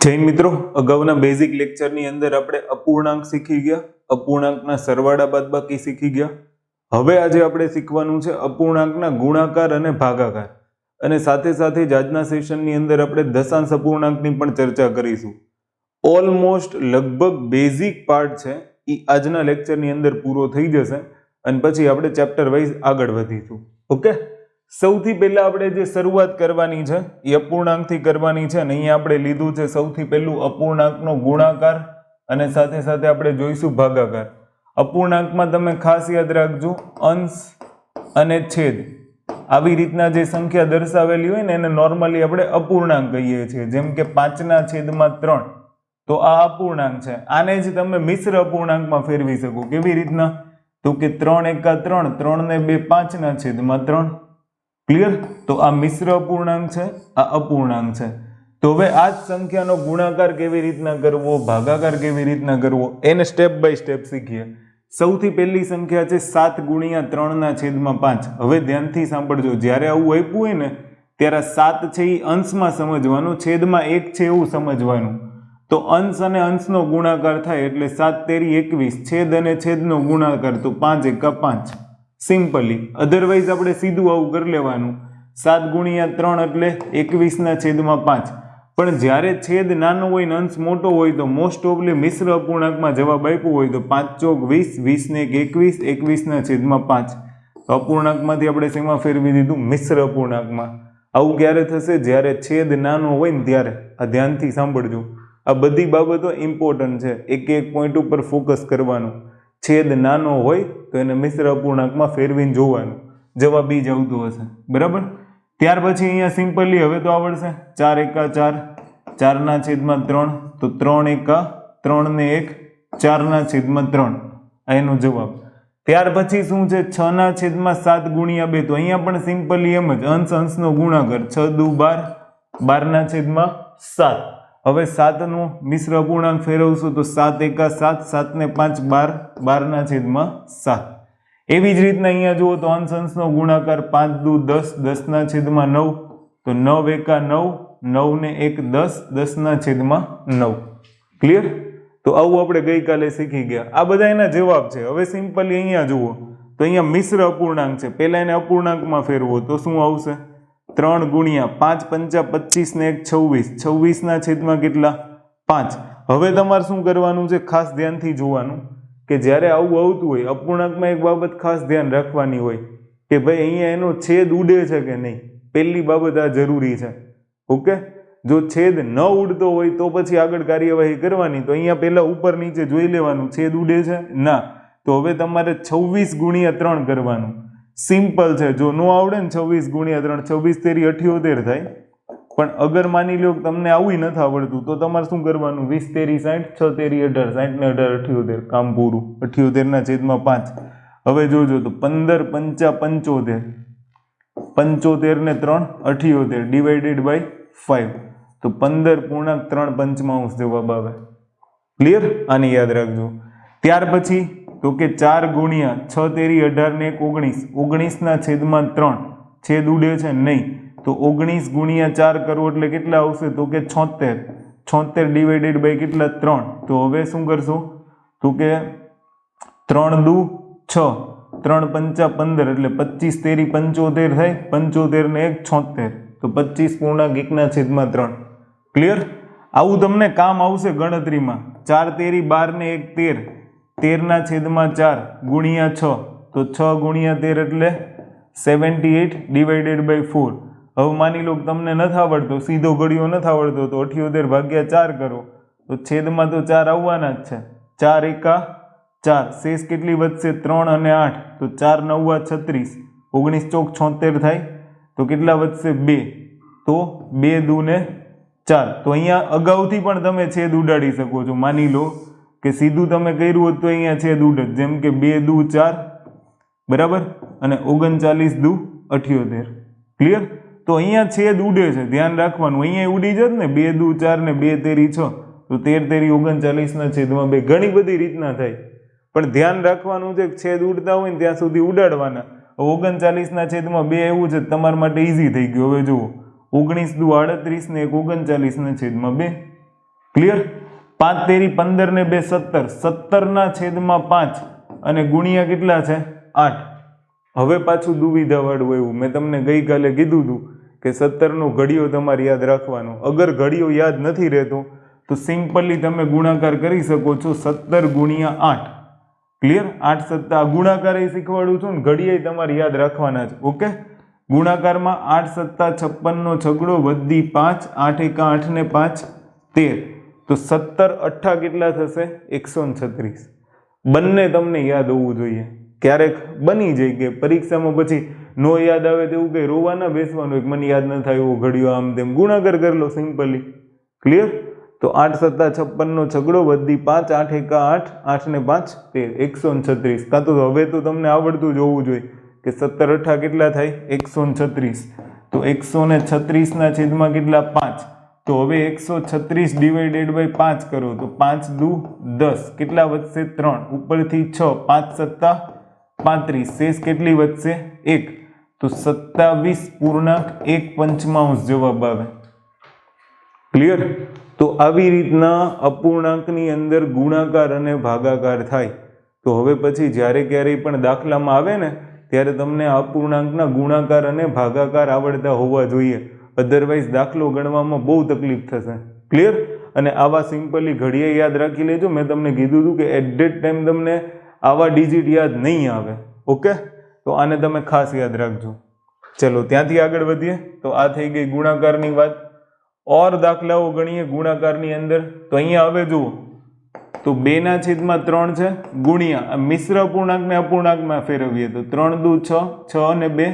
જૈન મિત્રો, અગાઉના બેઝિક લેક્ચરની અંદર આપણે અપૂર્ણાંક શીખી ગયા, અપૂર્ણાંકના સરવાળા બાદબાકી શીખી ગયા. હવે આજે આપણે શીખવાનું છે અપૂર્ણાંકના ગુણાકાર અને ભાગાકાર, અને સાથે સાથે જ આજના સેશનની અંદર આપણે દશાંશ અપૂર્ણાંકની પણ ચર્ચા કરીશું. ઓલમોસ્ટ લગભગ બેઝિક પાર્ટ છે એ આજના લેક્ચરની અંદર પૂરો થઈ જશે અને પછી આપણે ચેપ્ટર વાઇઝ આગળ વધીશું. ઓકે, સૌથી પહેલા આપણે જે શરૂઆત કરવાની છે એ અપૂર્ણાંકથી કરવાની છે, અને અહીંયા આપણે લીધું છે સૌથી પહેલું અપૂર્ણાંકનો ગુણાકાર અને સાથે સાથે આપણે જોઈશું ભાગાકાર. અપૂર્ણાંકમાં તમે ખાસ યાદ રાખજો, અંશ અને છેદ આવી રીતના જે સંખ્યા દર્શાવેલી હોય ને એને નોર્મલી આપણે અપૂર્ણાંક કહીએ છીએ. જેમ કે 5/3, તો આ અપૂર્ણાંક છે. આને જ તમે મિશ્ર અપૂર્ણાંકમાં ફેરવી શકો. કેવી રીતના? તો કે 3 × 3, 3 ને 2 5/3. ક્લિયર? તો આ મિશ્ર અપૂર્ણાંક છે, આ અપૂર્ણાંક છે. તો હવે આ જ સંખ્યાનો ગુણાકાર કેવી રીતના કરવો, ભાગાકાર કેવી રીતના કરવો, એને સ્ટેપ બાય સ્ટેપ શીખીએ. સૌથી પહેલી સંખ્યા છે 7 × 3/5. હવે ધ્યાનથી સાંભળજો, જ્યારે આવું આપ્યું હોય ને ત્યારે 7 છે એ અંશમાં સમજવાનું, છેદમાં 1 છે એવું સમજવાનું. તો અંશ અને અંશનો ગુણાકાર થાય એટલે 7 તેરી 21, છેદ અને છેદનો ગુણાકાર તો 5 × 5. સિમ્પલી. અધરવાઇઝ આપણે સીધું આવું કરી લેવાનું, 7 × 3 એટલે 21/5. પણ જ્યારે છેદ નાનો હોય ને અંશ મોટો હોય તો મોસ્ટ ઓફલી મિશ્ર અપૂર્ણાંકમાં જવાબ આપ્યો હોય તો 5 × 20, 20 ને 21, 21/5. અપૂર્ણાંકમાંથી આપણે શેમાં ફેરવી દીધું? મિશ્ર અપૂર્ણાંકમાં. આવું ક્યારે થશે? જ્યારે છેદ નાનો હોય ને ત્યારે. આ ધ્યાનથી સાંભળજો, આ બધી બાબતો ઇમ્પોર્ટન્ટ છે, એક એક પોઈન્ટ ઉપર ફોકસ કરવાનું. છેદ નાનો હોય તો એને મિશ્ર અપૂર્ણાંકમાં ફેરવીને જોવાનું, જવાબ ઈ જ આવતો હશે. બરાબર? ત્યાર પછી અહીંયા સિમ્પલી હવે તો આવડશે. 4 × 4, 4/3, તો 3 × 3 ને 1, 4/3. આ એનો જવાબ. ત્યાર પછી શું છે? 6/7 × 2. તો અહીંયા પણ સિમ્પલી એમ જ, અંશ અંશનો ગુણાકાર. 6 દુ 12, 12/7. હવે 7 નો મિશ્ર અપૂર્ણાંક ફેરવશું તો 7 × 7, 7 ને 5 12, 12/7. એવી જ રીતના અહીંયા જુઓ તો અંશ અંશનો ગુણાકાર. 5 દુ 10, 10/9. તો 9 × 9, 9 ને 1 10, 10/9. ક્લિયર? તો આવું આપણે ગઈકાલે શીખી ગયા. આ બધા એના જવાબ છે. હવે સિમ્પલી અહીંયા જુઓ તો અહીંયા મિશ્ર અપૂર્ણાંક છે, પહેલા એને અપૂર્ણાંકમાં ફેરવો તો શું આવશે? 3 × 5 × 5 = 25 ને 1 26, 26/5 કેટલા? 5. હવે તમારે શું કરવાનું છે? ખાસ ધ્યાનથી જોવાનું કે જ્યારે આવું આવતું હોય અપૂર્ણાંકમાં એક બાબત ખાસ ધ્યાન રાખવાની હોય કે ભાઈ અહીંયા એનો છેદ ઉડે છે કે નહીં. પહેલી બાબત આ જરૂરી છે. ઓકે, જો છેદ ન ઉડતો હોય તો પછી આગળ કાર્યવાહી કરવાની. તો અહીંયા પહેલા ઉપર નીચે જોઈ લેવાનું, છેદ ઉડે છે ના. તો હવે તમારે 26 × 3 કરવાનું. સિમ્પલ છે. જો ન આવડે ને 26 × 3, 26 તેરી 78 થાય. પણ અગર માની લો તમને આવું નથી આવડતું તો તમારે શું કરવાનું? 20 તેરી 60, 6 તેરી 18, 60 ને 18 78, કામ પૂરું. 78/5. હવે જોજો તો 15 × 5 = 75, 75 ને 3 78 ડિવાઇડેડ બાય 5. તો 15.3 જવાબ આવે. ક્લિયર? આને યાદ રાખજો. ત્યાર પછી તો કે 4 × 6 તેરી 18 ને 19, 19/3. છેદ ઉડે છે નહીં, તો 19 × 4 કરો એટલે કેટલા આવશે? તો કે 76, 76 ડિવાઇડેડ બાય કેટલા? 3. તો હવે શું કરશો? તો કે 3 દુ 6, 3 × 5 = 15 એટલે 25 તેરી 75 થાય, 75 ને 1 76, તો 25.1/3. ક્લિયર? આવું તમને કામ આવશે ગણતરીમાં. 4 તેરી 12 ને 1 13, 13/4 ગુણ્યા 6, તો 6 × 13 એટલે 78 ડિવાઇડેડ બાય 4. હવે માની લો તમને નથી આવડતો, સીધો ઘડિયો નથી આવડતો, તો 78/4 કરો તો છેદમાં તો 4 આવવાના જ છે. 4 × 4, શેષ કેટલી વધશે? 3 અને 8, તો 4 × 9 = 36, 19 ચોક 76 થાય, તો કેટલા વધશે? 2. તો 2 દુ ને 4. તો અહીંયા અગાઉથી પણ તમે છેદ ઉડાડી શકો છો. માની લો કે સીધું તમે કર્યું હોત તો અહીંયા છેદ ઉડે, જેમ કે 2 દુ 4, બરાબર, અને 39 દુ 78. ક્લિયર? તો અહીંયા છેદ ઉડે છે, ધ્યાન રાખવાનું. અહીંયા ઉડી જત ને 2 દુ 4 ને 2 તેરી 6, તો 13 તેરી 39/2. ઘણી બધી રીતના થાય, પણ ધ્યાન રાખવાનું છે છેદ ઉડતા હોય ને ત્યાં સુધી ઉડાડવાના. 39/2 એવું છે તમારા માટે ઈઝી થઈ ગયું. હવે જુઓ 19 દુ 38 ને 39/2. ક્લિયર? 5 તેરી 15 ને 2 17, 17 છેદમાં 5 અને ગુણ્યા કેટલા છે 8. હવે પાછું દુવિધા વાળું એવું, મેં તમને ગઈકાલે કીધું હતું કે 17નો ઘડિયો તમારે યાદ રાખવાનો. અગર ઘડિયો યાદ નથી રહેતો તો સિમ્પલી તમે ગુણાકાર કરી શકો છો 17 ગુણ્યા 8. ક્લિયર? 8 સત્તા ગુણાકાર એ શીખવાડું છું ને, ઘડિયા તમારે યાદ રાખવાના છે. ઓકે, ગુણાકારમાં 8 સત્તા 56 નો છગડો વધી 5, 8 એકા 8 ને 5 13, તો 17 અઠ્ઠા કેટલા થશે 136. બંને તમને યાદ હોવું જોઈએ. ક્યારેક બની જાય કે પરીક્ષામાં પછી નો યાદ આવે તેવું કંઈ રોવા ના બેસવાનું, એક મને યાદ ન થાય એવો ઘડિયો આમ તેમ, ગુણાકાર કરી લો સિમ્પલી. ક્લિયર? તો 8 સત્તા 56 નો છગડો વધી 5, 8 એકા 8, 8 ને 5 13, 136. કાં તો હવે તો તમને આવડતું જ હોવું જોઈએ કે 17 અઠ્ઠા કેટલા થાય 136. તો 136 ના છેદમાં કેટલા 5. તો હવે 136 ડિવાઇડેડ બાય 5 કરો તો 5 દુ 10, કેટલા વધશે 3, ઉપરથી 6, 5 સત્તા 35, શેષ કેટલી વધશે 1, તો 27.1 જવાબ આવે. ક્લિયર? તો આવી રીતના અપૂર્ણાંકની અંદર ગુણાકાર અને ભાગાકાર થાય. તો હવે પછી જ્યારે ક્યારેય પણ દાખલામાં આવે ને ત્યારે તમને અપૂર્ણાંકના ગુણાકાર અને ભાગાકાર આવડતા હોવા જોઈએ, અધરવાઇઝ દાખલો ગણવામાં બહુ તકલીફ થશે. ક્લિયર? અને આવા સિમ્પલી ઘડિયા યાદ રાખી લેજો. મેં તમને કીધું હતું કે એટ ધેટ ટાઈમ તમને આવા ડિજિટ યાદ નહીં આવે. ઓકે, તો આને તમે ખાસ યાદ રાખજો. ચલો ત્યાંથી આગળ વધીએ. તો આ થઈ ગઈ ગુણાકારની વાત. ઓર દાખલાઓ ગણીએ ગુણાકારની અંદર. તો અહીંયા હવે જુઓ, તો 2/3 છે ગુણ્યા મિશ્ર અપૂર્ણાંકને અપૂર્ણાંકમાં ફેરવીએ તો 3 દુ 6, 6 અને 2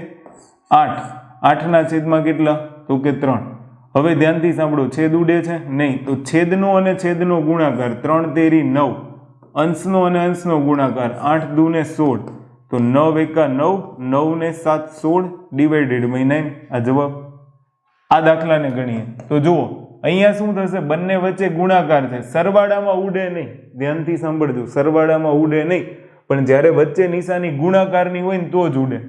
8, 8 છેદમાં કેટલા તો કે 3. હવે ધ્યાનથી સાંભળો, છેદ ઉડે છે નહીં, તો છેદનો અને છેદનો ગુણાકાર 3 તેરી 9, અંશનો અને અંશનો ગુણાકાર 8 દુ ને 16, તો 9 એકા 9, 9 ને 7 16 ડિવાઇડેડ બાય 9. આ જવાબ. આ દાખલાને ગણીએ તો જુઓ અહીંયા શું થશે, બંને વચ્ચે ગુણાકાર છે, સરવાળામાં ઉડે નહીં. ધ્યાનથી સાંભળજો, સરવાળામાં ઉડે નહીં, પણ જ્યારે વચ્ચે નિશાની ગુણાકારની હોય ને તો જ ઉડે.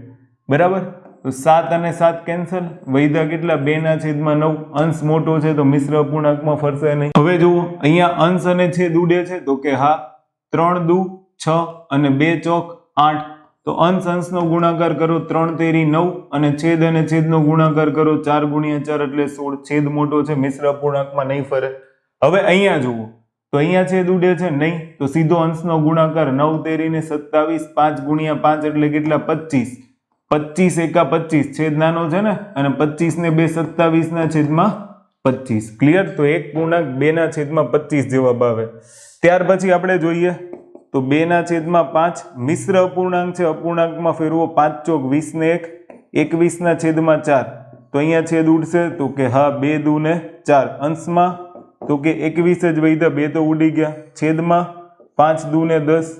બરાબર? તો 7 અને 7 કેન્સલ, વૈધા કેટલા 2/9. અંશ મોટો છે તો મિશ્ર અપૂર્ણાંકમાં ફરશે નહીં. હવે જુઓ અહીંયા અંશ અને છેદ ઉડે છે તો કે હા, 3 દુ 6 અને 2 ચોક 8, તો અંશ અંશનો ગુણાકાર કરો 3 તેરી 9 અને છેદનો ગુણાકાર કરો 4 ગુણ્યા 4 એટલે 16. છેદ મોટો છે, મિશ્ર અપૂર્ણાંકમાં નહીં ફરે. હવે અહીંયા જુઓ, તો અહીંયા છેદ ઉડે છે નહીં, તો સીધો અંશનો ગુણાકાર 9 તેરી ને 27, 5 ગુણ્યા 5 એટલે કેટલા 25, 25 એકા 25, છેદ નાનો છે ને, અને 25 ને 2 27 ના છેદમાં 25. ક્લિયર? તો એક પૂર્ણાંક 2/25 જવાબ આવે. ત્યાર પછી આપણે જોઈએ તો 2/5 મિશ્ર અપૂર્ણાંક છે, અપૂર્ણાંકમાં ફેરવો 5 ચોક 20 ને 1, 21 છેદમાં 4. તો અહીંયા છેદ ઉડશે તો કે હા 2 દુ ને 4, અંશમાં તો કે 21 જ વૈધા, 2 તો ઉડી ગયા, છેદમાં 5 દુ ને 10.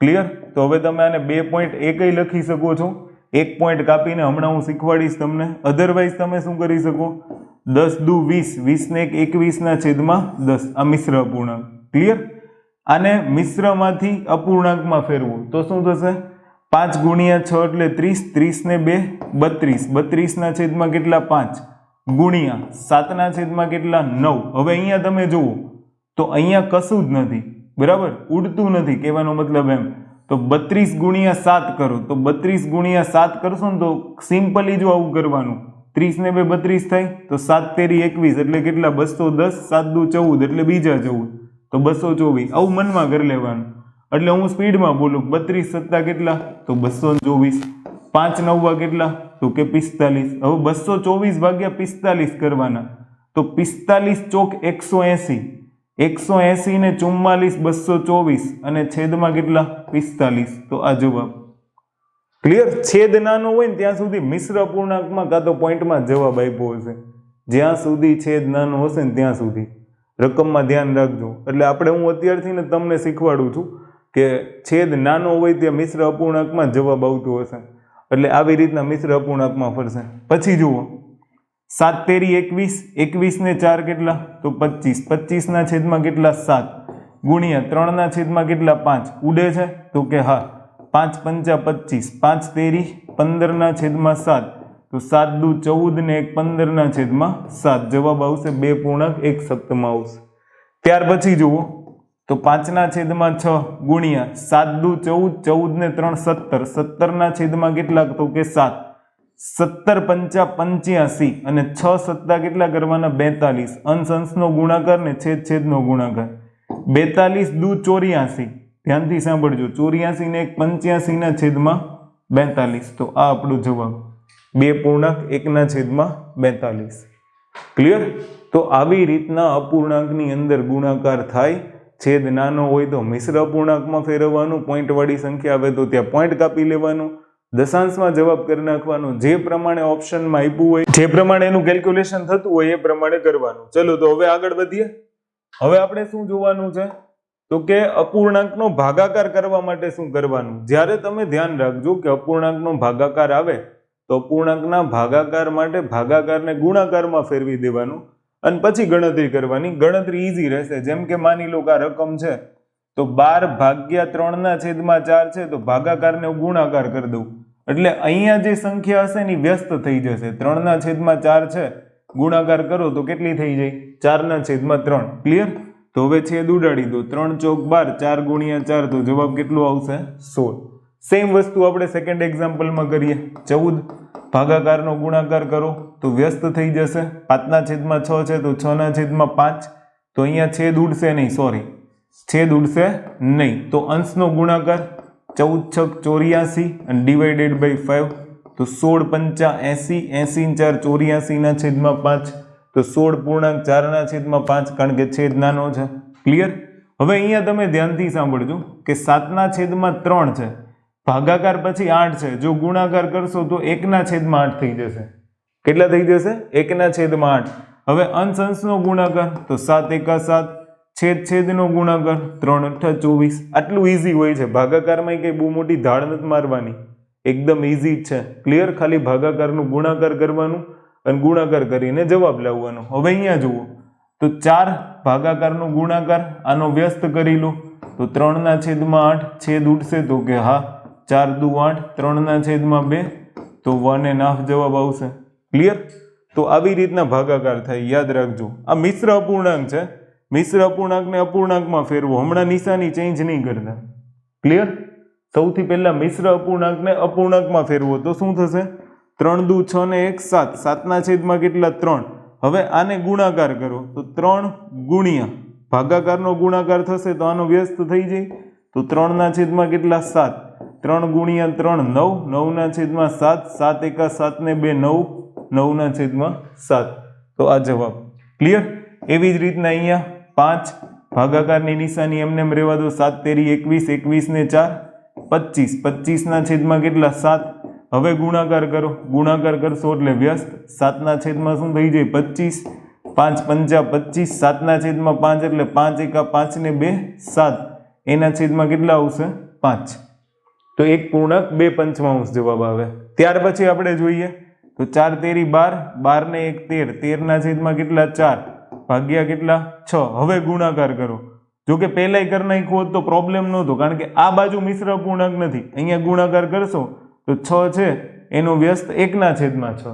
ક્લિયર? તો હવે તમે આને 2.1 લખી શકો છો, 1 પોઈન્ટ કાપીને હમણાં હું શીખવાડીશ તમને. અધરવાઇઝ તમે શું કરી શકો, 10 દુ 20, 20 ને 1 21 છેદમાં 10. આ મિશ્ર અપૂર્ણાંક. ક્લિયર? આને મિશ્રમાંથી અપૂર્ણાંકમાં ફેરવું તો શું થશે, 5 ગુણ્યા 6 એટલે 30, 30 ને 2 32, 32 છેદમાં કેટલા 5 ગુણ્યા 7 છેદમાં કેટલા 9. હવે અહીંયા તમે જુઓ તો અહીંયા કશું જ નથી. બરાબર? ઉડતું નથી, કહેવાનો મતલબ એમ. તો 32 ગુણ્યા 7 કરો, તો 32 ગુણ્યા 7 કરશો ને તો સિમ્પલી જો આવું કરવાનું, 30 ને 2 32 થાય, તો 7 તેરી 21 એટલે કેટલા 210, 7 દુ 14 એટલે બીજા 14, તો 224. આવું મનમાં કરી લેવાનું. એટલે હું સ્પીડમાં બોલું, 32 સત્તા કેટલા તો 224, 5 9 કેટલા તો કે 45. હવે 224 ભાગ્યા 45 કરવાના, તો 45 ચોક 180, 180 ને 44 224 અને છેદમાં કેટલા 45. તો આ જવાબ. ક્લિયર? છેદ નાનો હોય ને ત્યાં સુધી મિશ્ર અપૂર્ણાંકમાં કાં તો પોઈન્ટમાં જવાબ આપ્યો હશે. જ્યાં સુધી છેદ નાનો હશે ને ત્યાં સુધી રકમમાં ધ્યાન રાખજો. એટલે આપણે હું અત્યારથી ને તમને શીખવાડું છું કે છેદ નાનો હોય ત્યાં મિશ્ર અપૂર્ણાંકમાં જવાબ આવતો હશે. એટલે આવી રીતના મિશ્ર અપૂર્ણાંકમાં ફરશે. પછી જુઓ 7 તેરી 21, 21 ને 4 કેટલા તો 25, 25 છેદમાં કેટલા 7 ગુણ્યા 3 છેદમાં કેટલા 5 ઉડે છે તો કે હા, 5 પંચા 25, 5 તેરી 15 છેદમાં 7, તો 7 દુ 14 ને 1 15 છેદમાં 7. જવાબ આવશે 2.1 સપ્તમાંશ. ત્યાર પછી જુઓ તો 5/6 ગુણ્યા 7 દુ 14, 14 ને 3 17, 17/6 કેટલા તો કે 7, 17 પંચા 85 અને 6 સત્તા કેટલા કરવાના 42, અંશ અંશનો ગુણાકાર ને છેદ છેદનો ગુણાકાર, 42 દુ 84, ધ્યાનથી સાંભળજો, 84 ને 85/42, તો આ આપણો જવાબ 2.1/42. ક્લિયર? તો આવી રીતના અપૂર્ણાંકની અંદર ગુણાકાર થાય, છેદ નાનો હોય તો મિશ્ર અપૂર્ણાંકમાં ફેરવવાનું, પોઈન્ટ વાળી સંખ્યા આવે તો ત્યાં પોઈન્ટ કાપી લેવાનું, દશાંશમાં જવાબ કરી નાખવાનો, જે પ્રમાણે ઓપ્શનમાં આપ્યું હોય, જે પ્રમાણે એનું કેલ્ક્યુલેશન થતું હોય એ પ્રમાણે કરવાનું. ચલો તો હવે આગળ વધીએ. હવે આપણે શું જોવાનું છે તો કે અપૂર્ણાંકનો ભાગાકાર કરવા માટે શું કરવાનું. જ્યારે તમે ધ્યાન રાખજો કે અપૂર્ણાંકનો ભાગાકાર આવે તો અપૂર્ણાંકના ભાગાકાર માટે ભાગાકારને ગુણાકારમાં ફેરવી દેવાનું અને પછી ગણતરી કરવાની. ગણતરી ઈઝી રહેશે. જેમ કે માની લો કે આ રકમ છે તો 12/3/4 છે તો ભાગાકારને ગુણાકાર કરી દઉં એટલે અહીંયા જે સંખ્યા હશે એની વ્યસ્ત થઈ જશે. 3/4 છે ગુણાકાર કરો તો કેટલી થઈ જાય 4/3. ક્લિયર? તો હવે છેદ ઉડાડી દો, 3 ચોક 12, 4 ગુણ્યા 4 તો જવાબ કેટલો આવશે 16. સેમ વસ્તુ આપણે સેકન્ડ એક્ઝામ્પલમાં કરીએ. 14 ભાગાકારનો ગુણાકાર કરો તો વ્યસ્ત થઈ જશે. 5/6 છે તો 6/5, તો અહીંયા છેદ ઉડશે નહીં, સોરી છેદ ઉડશે નહીં, તો અંશનો ગુણાકાર 14 6 84 અને ડિવાઇડેડ બાય 5 તો 16 પંચા 80, 80 4 84/5, તો 16.4/5 કારણ કે છેદ નાનો છે. ક્લિયર? હવે અહીંયા તમે ધ્યાનથી સાંભળજો કે 7/3 છે, ભાગાકાર પછી 8 છે, જો ગુણાકાર કરશો તો 1/8 થઈ જશે. કેટલા થઈ જશે 1/8. હવે અંશ અંશનો ગુણાકાર તો 7 એકા 7, છેદ છેદનો ગુણાકાર 3 8 24. આટલું ઈઝી હોય છે. ભાગાકારમાં કઈ બહુ મોટી ધાડ નથી મારવાની, એકદમ ઈઝી જ છે. ક્લિયર? ખાલી ભાગાકારનું ગુણાકાર કરવાનું અને ગુણાકાર કરીને જવાબ લાવવાનો. હવે અહીંયા જુઓ તો 4 ભાગાકારનો ગુણાકાર, આનો વ્યસ્ત કરી લો તો 3/8 છેદ ઉડશે તો કે હા 4 દુ 8, 3/2 તો 1.5 જવાબ આવશે. ક્લિયર? તો આવી રીતના ભાગાકાર થાય. યાદ રાખજો આ મિશ્ર અપૂર્ણાંક છે. મિશ્ર અપૂર્ણાંકને અપૂર્ણાંકમાં ફેરવો, હમણાં નિશાની ચેન્જ નહીં કરતા. ક્લિયર? સૌથી પહેલા મિશ્ર અપૂર્ણાંકને અપૂર્ણાંકમાં ફેરવો તો શું થશે 3 દુ 6 ને 1 7, 7/6 કેટલા 3. હવે આને ગુણાકાર કરો તો 3 ગુણ્યા ભાગાકારનો ગુણાકાર થશે તો આનો વ્યસ્ત થઈ જાય તો 3/6 કેટલા 7, 3 ગુણ્યા 3 9, 9/7, 7 એકા 7 ને 2 9, 9/7. તો આ જવાબ. ક્લિયર? એવી જ રીતના અહીંયા 5 ભાગાકારની નિશાની એમને એમ રહેવા દો, 7 તેરી 21, 21 ને 4 25, 25/6 કેટલા 7. હવે ગુણાકાર કરો, ગુણાકાર કરશો એટલે વ્યસ્ત, 7/6 શું થઈ જાય 25, 5 પંચા 25, 7/5 એટલે 5 એકા 5 ને 2 7, એના છેદમાં કેટલા આવશે 5. તો 1.2 જવાબ આવે. ત્યાર પછી આપણે જોઈએ તો 4 તેરી 12, 12 ને 1 13, 13/6 કેટલા 4 ભાગ્યા કેટલા 6. હવે ગુણાકાર કરો. જો કે પહેલાંય કરી નાખ્યું હોત તો પ્રોબ્લેમ નહોતો, કારણ કે આ બાજુ મિશ્ર અપૂર્ણાંક નથી. અહીંયા ગુણાકાર કરશો તો 6 છે એનો વ્યસ્ત 1/6.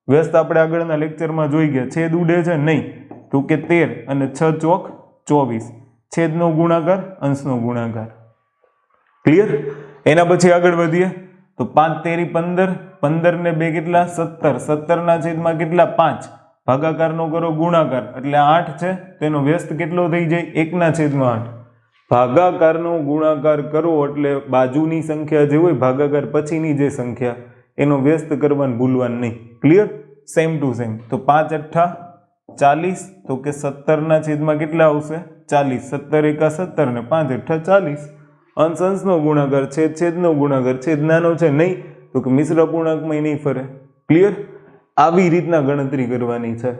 વ્યસ્ત આપણે આગળના લેક્ચરમાં જોઈ ગયા. છેદ ઉડે છે નહીં તો કે 13 અને 6 ચોક 24, છેદનો ગુણાકાર અંશનો ગુણાકાર. ક્લિયર? એના પછી આગળ વધીએ તો 5 તેરી 15, 15 ને 2 કેટલા 17, 17/6 કેટલા 5, ભાગાકારનો કરો ગુણાકાર એટલે 8 છે તેનો વ્યસ્ત કેટલો થઈ જાય 1/8. ભાગાકારનો ગુણાકાર કરો એટલે બાજુની સંખ્યા જે હોય ભાગાકાર પછીની જે સંખ્યા એનો વ્યસ્ત કરવાનું ભૂલવાનું નહીં. ક્લિયર? Same to same. તો 5 8 40 તો કે 17/6 કેટલા આવશે 40, 17 એકા 17 ને 5 8 40. અંશ અંશનો ગુણાકાર, છેદ છેદનો ગુણાકાર, છેદ નાનો છે નહીં તો કે મિશ્ર અપૂર્ણાંકમાં નહીં ફરે. ક્લિયર? આવી રીતના ગણતરી કરવાની છે.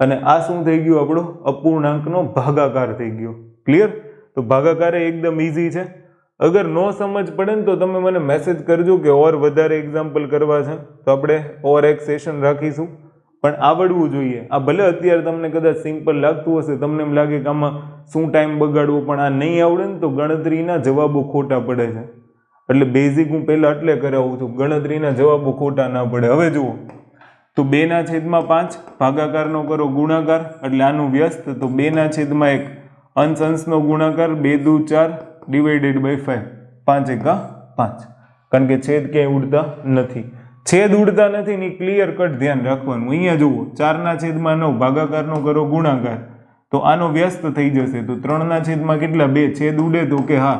અને આ શું થઈ ગયું આપણો અપૂર્ણાંકનો ભાગાકાર થઈ ગયો. ક્લિયર? તો ભાગાકાર એકદમ ઈઝી છે. અગર નો સમજ પડે ને તો તમે મને મેસેજ કરજો કે ઓર વધારે એક્ઝામ્પલ કરવા છે તો આપણે ઓર એક સેશન રાખીશું. પણ આવડવું જોઈએ. આ ભલે અત્યારે તમને કદાચ સિમ્પલ લાગતું હશે, તમને એમ લાગે કે આમાં શું ટાઈમ બગાડવો, પણ આ નહીં આવડે ને તો ગણતરીના જવાબો ખોટા પડે છે. એટલે બેઝિક હું પહેલાં એટલે કરાવું છું, ગણતરીના જવાબો ખોટા ના પડે. હવે જુઓ તો 2/5 ભાગાકારનો કરો ગુણાકાર એટલે આનું વ્યસ્ત તો 2/1 અંશ અંશનો ગુણાકાર 2 દુ 4 ડિવાઇડેડ બાય 5 5 એકા 5 કારણ કે છેદ ક્યાંય ઉડતા નથી. છેદ ઉડતા નથી ની ક્લિયર કટ ધ્યાન રાખવાનું. અહીંયા જુઓ 4/9 ભાગાકારનો કરો ગુણાકાર તો આનો વ્યસ્ત થઈ જશે તો 3/, કેટલા 2 છેદ ઉડે તો કે હા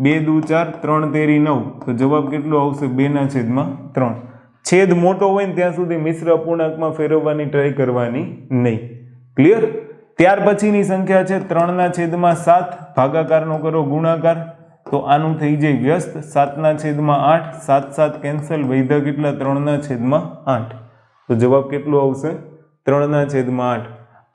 2 દુ 4 3 તેરી 9 તો જવાબ કેટલો આવશે 2/3. છેદ મોટો હોય ને ત્યાં સુધી મિશ્ર અપૂર્ણાંકમાં ફેરવવાની ટ્રાય કરવાની નહીં. ક્લિયર? ત્યાર પછીની સંખ્યા છે 3/7 ભાગાકારનો કરો ગુણાકાર તો આનું થઈ જાય વ્યસ્ત 7/8 7 7 કેન્સલ વૈધા કેટલા 3/8 તો જવાબ કેટલો આવશે 3/8.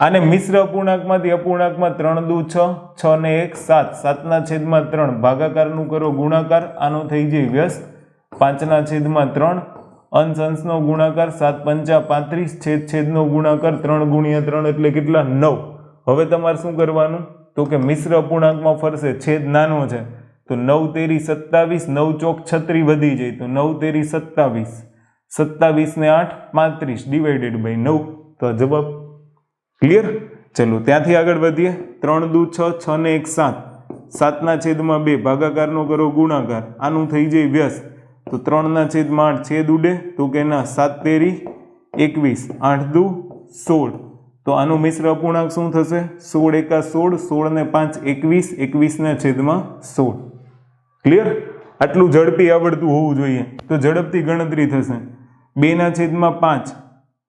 આને મિશ્ર અપૂર્ણાંકમાંથી અપૂર્ણાંકમાં 3 દુ 6 6 ને 1 7 7/3 ભાગાકારનું કરો ગુણાકાર આનો થઈ જાય વ્યસ્ત 5/3 અંશ અંશનો ગુણાકાર 7 5 35 છેદ છેદનો ગુણાકાર 3 ગુણ્યા 3 એટલે કેટલા 9. હવે તમારે શું કરવાનું તો કે મિશ્ર અપૂર્ણાંકમાં ફરશે છેદ નાનો છે તો 9 તેરી 27 9 ચોક 36 વધી જાય તો 9 તેરી 27 27 ને 8 35 ડિવાઇડેડ બાય 9 તો જવાબ. ક્લિયર? ચલો ત્યાંથી આગળ વધીએ 3 દુ 6 6 ને 1 7 7/2 ભાગાકારનો કરો ગુણાકાર આનું થઈ જાય વ્યસ્ત તો 3/8 છેદ ઉડે તો કે ના 7 તેરી 21 8 દુ 16 તો આનું મિશ્ર અપૂર્ણાંક શું થશે 16 એકા 16 16 ને 5 21 21/16. ક્લિયર? આટલું ઝડપી આવડતું હોવું જોઈએ તો ઝડપથી ગણતરી થશે 2/5